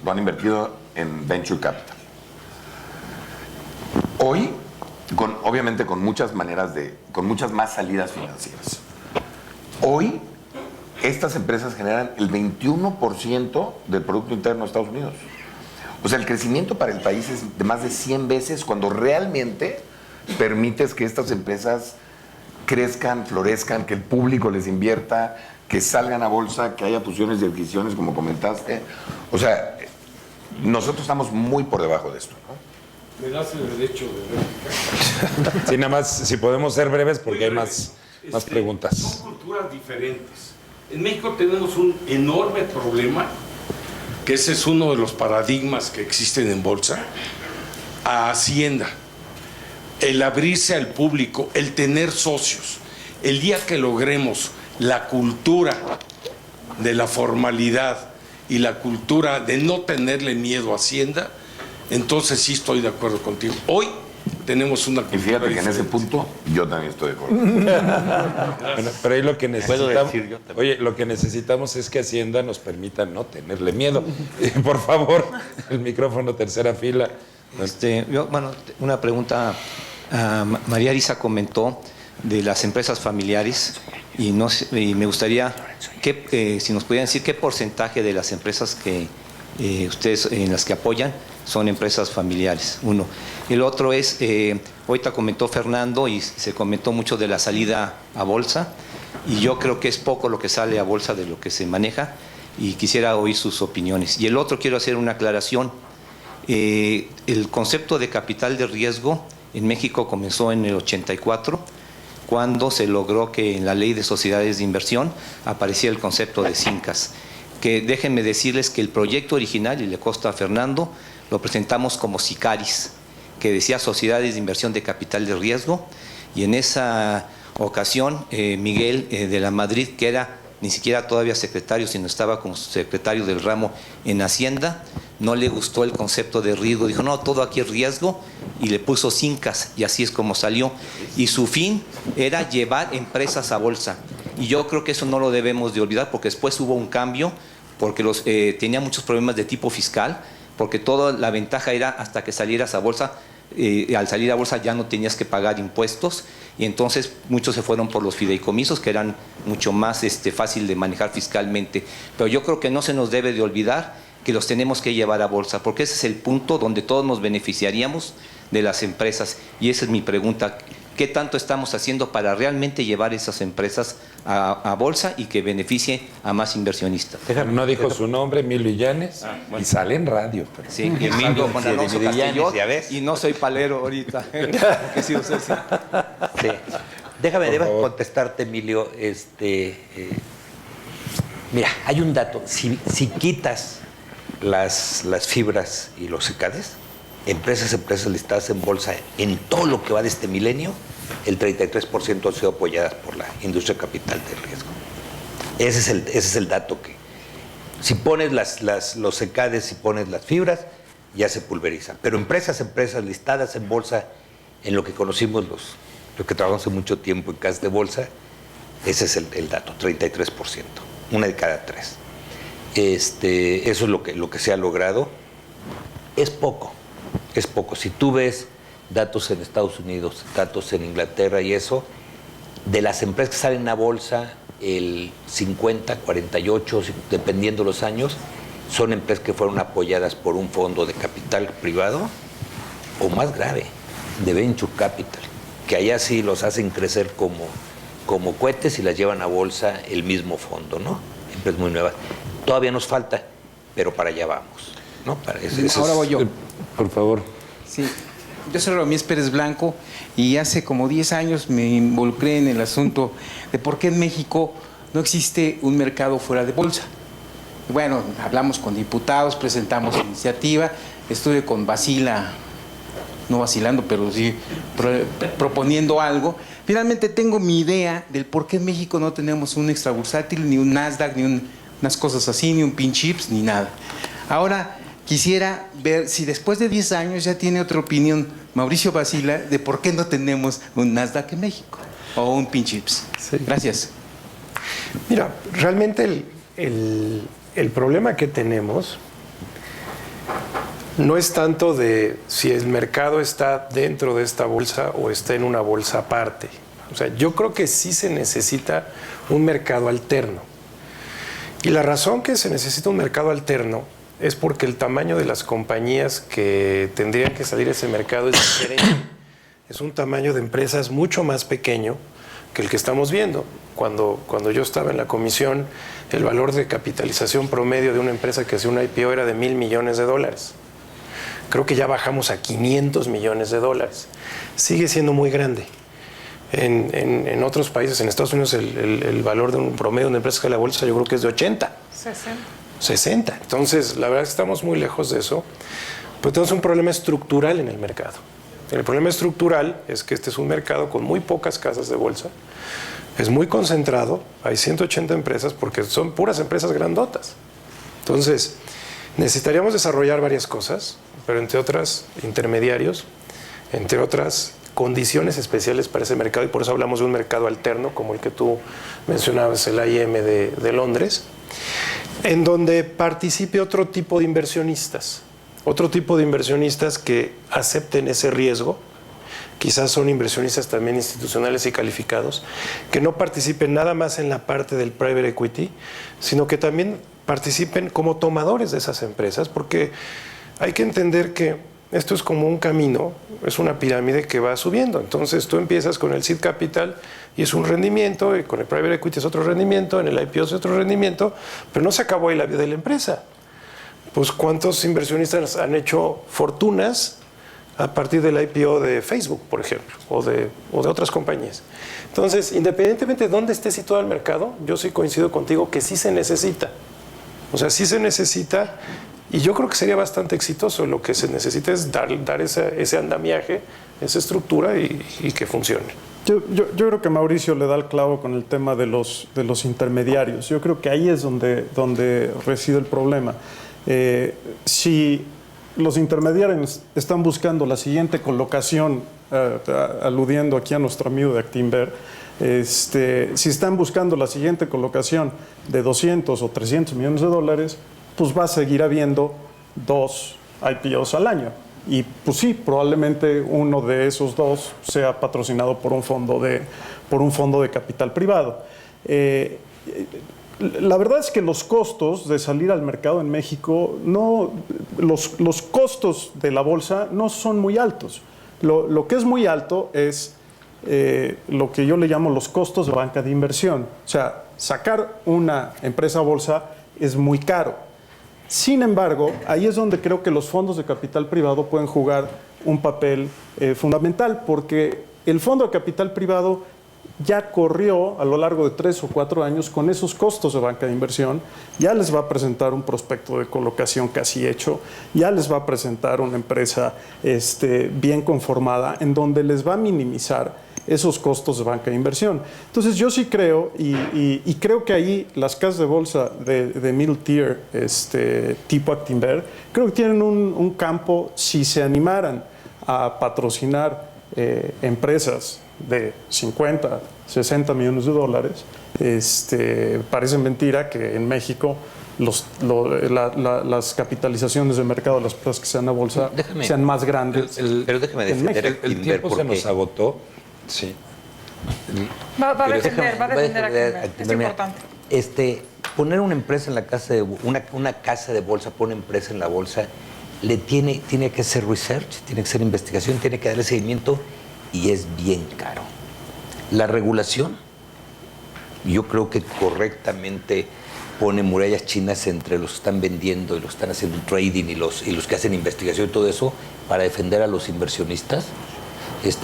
lo han invertido en Venture Capital. Hoy, obviamente con muchas más salidas financieras. Hoy, estas empresas generan el 21% del Producto Interno de Estados Unidos. O sea, el crecimiento para el país es de más de 100 veces cuando realmente permites que estas empresas crezcan, florezcan, que el público les invierta, que salgan a bolsa, que haya fusiones y adquisiciones, como comentaste. O sea, nosotros estamos muy por debajo de esto, ¿no? ¿Me das el derecho de réplica? Sí, nada más, si podemos ser breves porque hay más preguntas. Son culturas diferentes. En México tenemos un enorme problema, que ese es uno de los paradigmas que existen en bolsa, a Hacienda. El abrirse al público, el tener socios. El día que logremos la cultura de la formalidad y la cultura de no tenerle miedo a Hacienda, entonces sí estoy de acuerdo contigo. Hoy tenemos una cultura. Y fíjate que en ese punto yo también estoy de acuerdo. Bueno, pero ahí lo que necesitamos, lo que necesitamos es que Hacienda nos permita no tenerle miedo. Por favor, el micrófono, tercera fila. Una pregunta. María Arisa comentó de las empresas familiares y me gustaría que si nos pudieran decir qué porcentaje de las empresas que ustedes en las que apoyan son empresas familiares. Uno. El otro es, ahorita comentó Fernando y se comentó mucho de la salida a bolsa, y yo creo que es poco lo que sale a bolsa de lo que se maneja, y quisiera oír sus opiniones. Y el otro, quiero hacer una aclaración. El concepto de capital de riesgo en México comenzó en el 84, cuando se logró que en la Ley de Sociedades de Inversión apareciera el concepto de SINCAS. Que déjenme decirles que el proyecto original, y le consta a Fernando, lo presentamos como SICARIS, que decía Sociedades de Inversión de Capital de Riesgo, y en esa ocasión Miguel de la Madrid, que era ni siquiera todavía secretario, sino estaba como secretario del ramo en Hacienda, no le gustó el concepto de riesgo, dijo no, todo aquí es riesgo, y le puso SINCAS, y así es como salió, y su fin era llevar empresas a bolsa, y yo creo que eso no lo debemos de olvidar, porque después hubo un cambio, porque tenía muchos problemas de tipo fiscal, porque toda la ventaja era hasta que salieras a bolsa, al salir a bolsa ya no tenías que pagar impuestos, y entonces muchos se fueron por los fideicomisos, que eran mucho más fácil de manejar fiscalmente. Pero yo creo que no se nos debe de olvidar que los tenemos que llevar a bolsa, porque ese es el punto donde todos nos beneficiaríamos de las empresas. Y esa es mi pregunta, ¿Qué tanto estamos haciendo para realmente llevar esas empresas a bolsa y que beneficie a más inversionistas? No dijo su nombre, Emilio Illanes, y sale en radio. Pero... Sí, Emilio Juan Alonso Castellón, y no soy palero ahorita. Sí. Déjame contestarte, Emilio. Mira, hay un dato. Si quitas las fibras y los CECADES, empresas listadas en bolsa en todo lo que va de este milenio, el 33% han sido apoyadas por la industria capital de riesgo. Ese es el dato que, si pones los CECADES, si pones las fibras, ya se pulverizan. Pero empresas listadas en bolsa, en lo que conocimos los que trabajamos hace mucho tiempo en casas de bolsa, ese es el dato, 33%, una de cada tres. Eso es lo que se ha logrado. Es poco. Si tú ves datos en Estados Unidos, datos en Inglaterra y eso, de las empresas que salen a bolsa, el 50, 48, dependiendo los años, son empresas que fueron apoyadas por un fondo de capital privado o, más grave, de venture capital, que allá sí los hacen crecer como cohetes y las llevan a bolsa el mismo fondo, ¿no? Empresas muy nuevas. Todavía nos falta, pero para allá vamos, ¿no? Ahora voy yo. Por favor. Sí, yo soy Ramírez Pérez Blanco y hace como 10 años me involucré en el asunto de por qué en México no existe un mercado fuera de bolsa. Bueno, hablamos con diputados, presentamos iniciativa, estuve con Basila, no vacilando, pero sí proponiendo algo. Finalmente tengo mi idea del por qué en México no tenemos un extrabursátil, ni un Nasdaq, ni unas cosas así, ni un PIN-CHIPS, ni nada. Ahora quisiera ver si después de 10 años ya tiene otra opinión Mauricio Basila de por qué no tenemos un Nasdaq en México o un PIN-CHIPS. Sí. Gracias. Mira, realmente el problema que tenemos no es tanto de si el mercado está dentro de esta bolsa o está en una bolsa aparte. O sea, yo creo que sí se necesita un mercado alterno. Y la razón que se necesita un mercado alterno es porque el tamaño de las compañías que tendrían que salir a ese mercado es diferente. Es un tamaño de empresas mucho más pequeño que el que estamos viendo. Cuando yo estaba en la comisión, el valor de capitalización promedio de una empresa que hacía una IPO era de $1,000 millones. Creo que ya bajamos a $500 millones. Sigue siendo muy grande. En otros países, en Estados Unidos, el valor de un promedio de una empresa que la bolsa yo creo que es de 80. 60. Entonces, la verdad es que estamos muy lejos de eso. Pues tenemos un problema estructural en el mercado. El problema estructural es que este es un mercado con muy pocas casas de bolsa. Es muy concentrado. Hay 180 empresas porque son puras empresas grandotas. Entonces, necesitaríamos desarrollar varias cosas, pero entre otras, intermediarios, entre otras, condiciones especiales para ese mercado, y por eso hablamos de un mercado alterno, como el que tú mencionabas, el AIM de Londres, en donde participe otro tipo de inversionistas que acepten ese riesgo. Quizás son inversionistas también institucionales y calificados, que no participen nada más en la parte del private equity, sino que también participen como tomadores de esas empresas, porque hay que entender que esto es como un camino, es una pirámide que va subiendo. Entonces tú empiezas con el seed capital y es un rendimiento, y con el private equity es otro rendimiento, en el IPO es otro rendimiento, pero no se acabó ahí la vida de la empresa. Pues ¿cuántos inversionistas han hecho fortunas a partir del IPO de Facebook, por ejemplo, o de otras compañías? Entonces, independientemente de dónde esté situado el mercado, yo sí coincido contigo que sí se necesita. O sea, sí se necesita, y yo creo que sería bastante exitoso. Lo que se necesita es dar ese andamiaje, esa estructura y que funcione. Yo creo que Mauricio le da el clavo con el tema de los intermediarios. Yo creo que ahí es donde reside el problema. Si los intermediarios están buscando la siguiente colocación, aludiendo aquí a nuestro amigo de Actinver, si están buscando la siguiente colocación de 200 o 300 millones de dólares, pues va a seguir habiendo 2 IPOs al año. Y pues sí, probablemente uno de esos 2 sea patrocinado por un fondo de capital privado. La verdad es que los costos de salir al mercado en México, los costos de la bolsa no son muy altos. Lo que es muy alto es lo que yo le llamo los costos de banca de inversión. O sea, sacar una empresa a bolsa es muy caro. Sin embargo, ahí es donde creo que los fondos de capital privado pueden jugar un papel fundamental, porque el fondo de capital privado ya corrió a lo largo de 3 o 4 años con esos costos de banca de inversión, ya les va a presentar un prospecto de colocación casi hecho, ya les va a presentar una empresa bien conformada en donde les va a minimizar esos costos de banca de inversión. Entonces yo sí creo, y creo que ahí las casas de bolsa de middle tier tipo Actinver, creo que tienen un campo, si se animaran a patrocinar empresas de 50, 60 millones de dólares, parece mentira que en México las capitalizaciones de mercado de las empresas que sean a bolsa sean más grandes. Pero déjeme defender el tiempo se nos agotó. Sí. Va a defender a Actinver. Es importante. Poner una empresa en la casa de una casa de bolsa, poner una empresa en la bolsa, tiene que hacer research, tiene que hacer investigación, tiene que darle seguimiento y es bien caro. La regulación, yo creo que correctamente pone murallas chinas entre los que están vendiendo y los que están haciendo trading y los que hacen investigación y todo eso para defender a los inversionistas,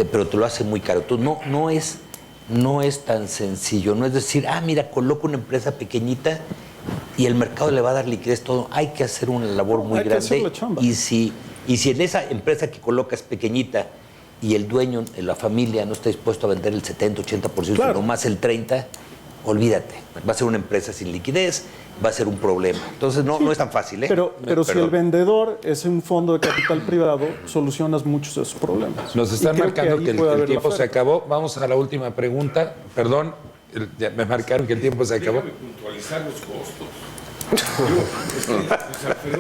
pero te lo hace muy caro. Entonces no es tan sencillo, no es decir, mira, coloco una empresa pequeñita y el mercado le va a dar liquidez todo. Hay que hacer una labor muy grande y si en esa empresa que colocas pequeñita y el dueño, la familia, no está dispuesto a vender el 70, 80%, sino más el 30%, olvídate. Va a ser una empresa sin liquidez, va a ser un problema. Entonces no es tan fácil. Pero si el vendedor es un fondo de capital privado, solucionas muchos de esus problemas. Nos están marcando que el tiempo se acabó. Vamos a la última pregunta. Perdón, me marcaron que el tiempo se acabó. Déjame puntualizar los costos.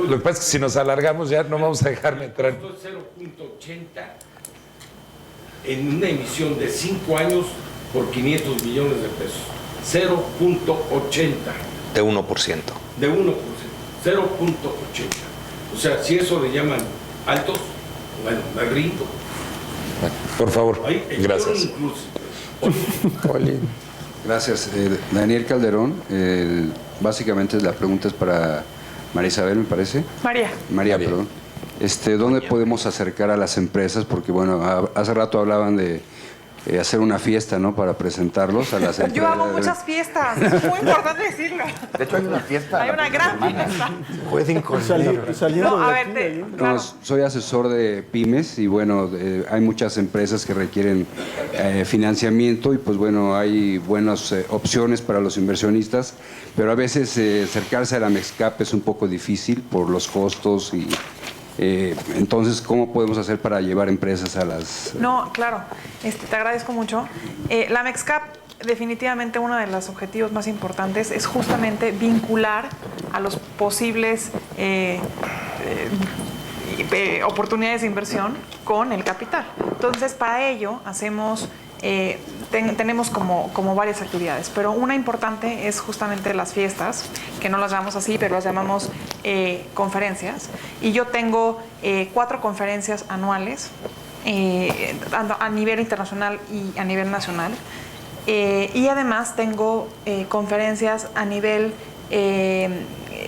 Lo que pasa es que si nos alargamos ya no vamos a dejarme entrar. El costo es 0.80 en una emisión de 5 años por 500 millones de pesos. 0.80. De 1%. De 1%. 0.80. O sea, si eso le llaman altos, bueno, me rindo. Por favor, gracias. Gracias. Daniel Calderón, básicamente la pregunta es para María Isabel, me parece. María, perdón. ¿Dónde podemos acercar a las empresas? Porque, bueno, hace rato hablaban de hacer una fiesta, ¿no? Para presentarlos a las empresas. Yo hago muchas fiestas, es muy importante decirlo. De hecho, hay una fiesta. Hay una gran fiesta. Pueden No, soy asesor de pymes y, bueno, hay muchas empresas que requieren financiamiento y, pues, bueno, hay buenas opciones para los inversionistas, pero a veces acercarse a la Mexcap es un poco difícil por los costos y... entonces, ¿cómo podemos hacer para llevar empresas a las...? No, claro, te agradezco mucho. La Mexcap, definitivamente uno de los objetivos más importantes es justamente vincular a los posibles oportunidades de inversión con el capital. Entonces, para ello hacemos... tenemos como varias actividades, pero una importante es justamente las fiestas, que no las llamamos así, pero las llamamos conferencias. Y yo tengo 4 conferencias anuales a nivel internacional y a nivel nacional. Y además tengo conferencias a nivel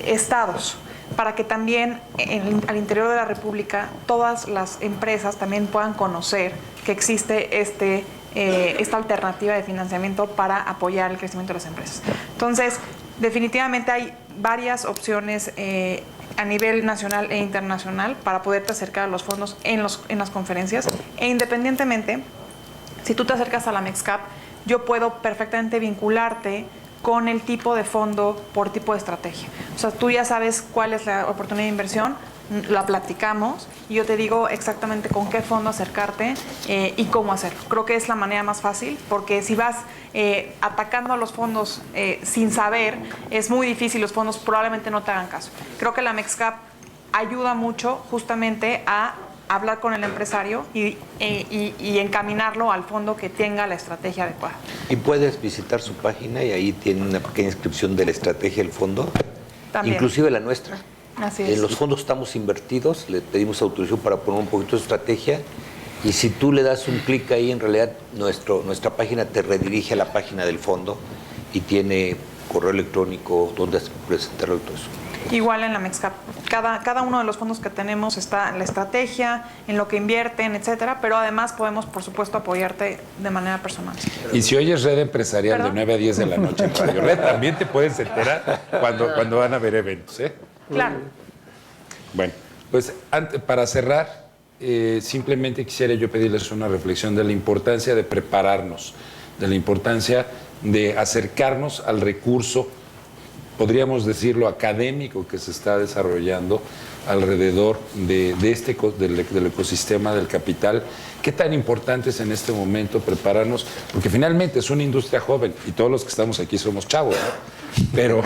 estados, para que también al interior de la República todas las empresas también puedan conocer que existe esta alternativa de financiamiento para apoyar el crecimiento de las empresas. Entonces, definitivamente hay varias opciones a nivel nacional e internacional para poderte acercar a los fondos en las conferencias. E independientemente, si tú te acercas a la Mexcap, yo puedo perfectamente vincularte con el tipo de fondo por tipo de estrategia. O sea, tú ya sabes cuál es la oportunidad de inversión, la platicamos y yo te digo exactamente con qué fondo acercarte y cómo hacerlo. Creo que es la manera más fácil, porque si vas atacando a los fondos sin saber, es muy difícil, los fondos probablemente no te hagan caso. Creo que la Mexcap ayuda mucho justamente a hablar con el empresario y encaminarlo al fondo que tenga la estrategia adecuada. Y puedes visitar su página y ahí tiene una pequeña descripción de la estrategia del fondo, también. Inclusive la nuestra. Así es. En los fondos estamos invertidos, le pedimos autorización para poner un poquito de estrategia Y si tú le das un clic ahí, en realidad nuestra página te redirige a la página del fondo y tiene correo electrónico donde presentarlo y todo eso. Igual en la Mexcap. Cada uno de los fondos que tenemos está la estrategia, en lo que invierten, etcétera, pero además podemos, por supuesto, apoyarte de manera personal. Y si oyes Red Empresarial ¿Perdón? de 9 a 10 de la noche en Radio Red, también te puedes enterar cuando van a haber eventos, ¿eh? Claro. Bueno, pues para cerrar, simplemente quisiera yo pedirles una reflexión de la importancia de prepararnos, de la importancia de acercarnos al recurso, podríamos decirlo, académico que se está desarrollando alrededor del ecosistema del capital. ¿Qué tan importante es en este momento prepararnos? Porque finalmente es una industria joven y todos los que estamos aquí somos chavos, ¿no? Pero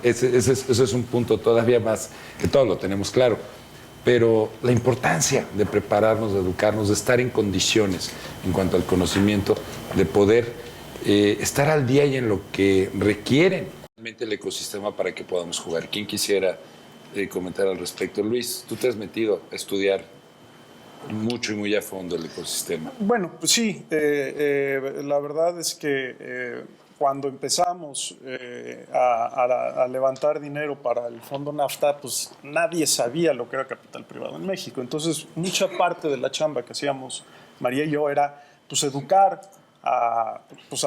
ese es un punto todavía más, que todos lo tenemos claro. Pero la importancia de prepararnos, de educarnos, de estar en condiciones en cuanto al conocimiento, de poder estar al día y en lo que requieren el ecosistema para que podamos jugar. ¿Quién quisiera comentar al respecto? Luis, tú te has metido a estudiar mucho y muy a fondo el ecosistema. Bueno, pues sí, la verdad es que cuando empezamos a levantar dinero para el fondo NAFTA, pues nadie sabía lo que era capital privado en México. Entonces, mucha parte de la chamba que hacíamos María y yo era pues educar a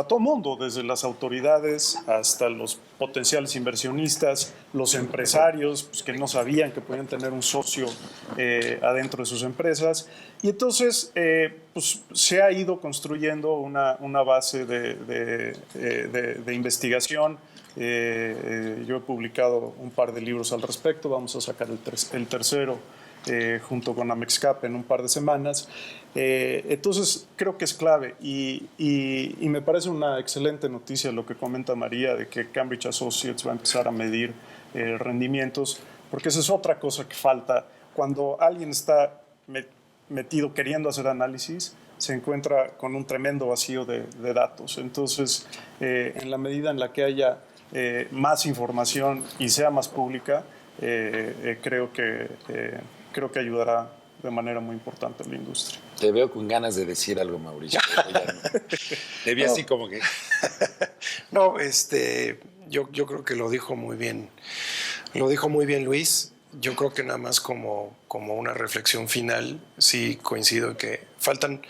todo mundo, desde las autoridades hasta los potenciales inversionistas, los empresarios pues, que no sabían que podían tener un socio adentro de sus empresas. Y entonces pues, se ha ido construyendo una base de investigación. Yo he publicado un par de libros al respecto, vamos a sacar el tercero junto con Amexcap en un par de semanas. Entonces creo que es clave y me parece una excelente noticia lo que comenta María de que Cambridge Associates va a empezar a medir rendimientos, porque esa es otra cosa que falta. Cuando alguien está metido queriendo hacer análisis, se encuentra con un tremendo vacío de datos. Entonces, en la medida en la que haya más información y sea más pública, creo que ayudará de manera muy importante a la industria. Te veo con ganas de decir algo, Mauricio. Te vi así como que... No, yo creo que lo dijo muy bien. Lo dijo muy bien Luis. Yo creo que nada más como una reflexión final, sí coincido en que faltan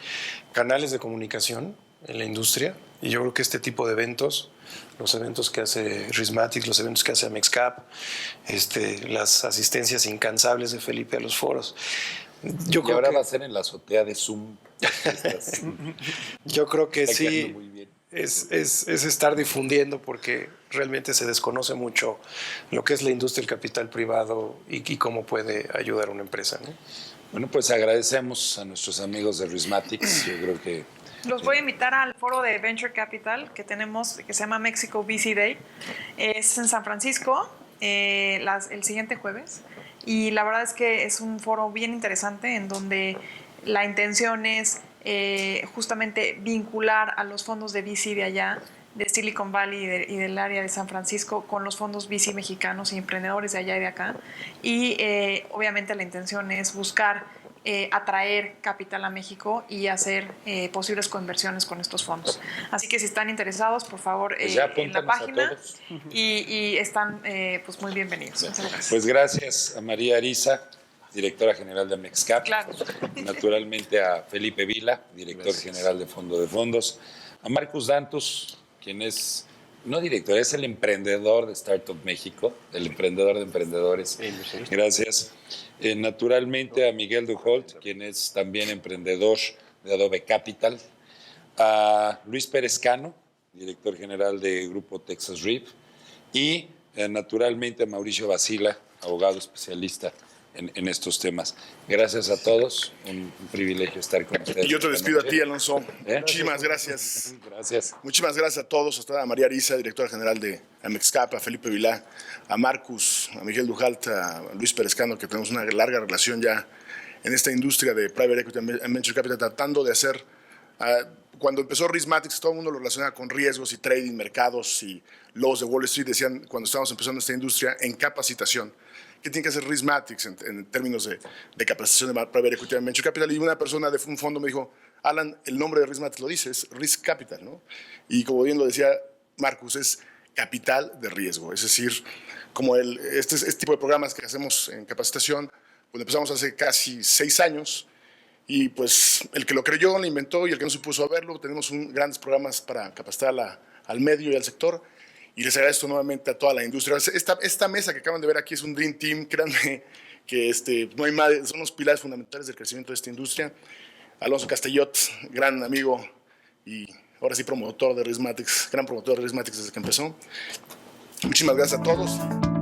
canales de comunicación en la industria y yo creo que este tipo de eventos, los eventos que hace Rismatic, los eventos que hace Amexcap, las asistencias incansables de Felipe a los foros. Y ahora va a ser en la azotea de Zoom. Yo creo que sí. Muy bien. Es estar difundiendo porque realmente se desconoce mucho lo que es la industria del capital privado y cómo puede ayudar a una empresa, ¿no? Bueno, pues agradecemos a nuestros amigos de Rismatics. Yo creo que... Los voy a invitar al foro de Venture Capital que tenemos, que se llama Mexico VC Day. Es en San Francisco el siguiente jueves. Y la verdad es que es un foro bien interesante en donde la intención es justamente vincular a los fondos de VC de allá, de Silicon Valley y del área de San Francisco, con los fondos VC mexicanos y emprendedores de allá y de acá. Y obviamente la intención es buscar atraer capital a México y hacer posibles conversiones con estos fondos. Así que si están interesados, por favor, pues en la página y están pues muy bienvenidos. Muchas gracias. Pues gracias a María Ariza, directora general de Amexcap. Claro. Naturalmente a Felipe Vila, director general de Fondo de Fondos. A Marcus Dantus, quien es, no director, es el emprendedor de Startup México, el emprendedor de emprendedores. Gracias. Naturalmente a Miguel Duholt, quien es también emprendedor de Adobe Capital. A Luis Pérez Cano, director general de Grupo Texas Rip. Y naturalmente a Mauricio Basila, abogado especialista en estos temas. Gracias a todos, un privilegio estar con ustedes. Y yo te despido a ti, Alonso. Muchísimas gracias. Gracias. Muchísimas gracias a todos, a María Ariza, directora general de Amexcap, a Felipe Vilá, a Marcus, a Miguel Dujalt, a Luis Pérez Cano, que tenemos una larga relación ya en esta industria de Private Equity and Venture Capital, tratando de hacer... Cuando empezó Rismatics, todo el mundo lo relacionaba con riesgos y trading, mercados y lobos de Wall Street. Decían, cuando estábamos empezando esta industria, en capacitación. qué tiene que hacer Riskmatics en términos de capacitación de Private Equity and Venture Capital. Y una persona de un fondo me dijo, Alan, el nombre de Riskmatics lo dice, es Risk Capital, ¿no? Y como bien lo decía Marcus, es capital de riesgo. Es decir, como este tipo de programas que hacemos en capacitación, pues empezamos hace casi 6 años. Y pues el que lo creyó, lo inventó, y el que no se puso a verlo, tenemos grandes programas para capacitar al medio y al sector. Y les agradezco nuevamente a toda la industria. Esta mesa que acaban de ver aquí es un Dream Team, créanme que no hay más, son los pilares fundamentales del crecimiento de esta industria. Alonso Castellot, gran amigo y ahora sí promotor de Riskmatics, gran promotor de Riskmatics desde que empezó. Muchísimas gracias a todos.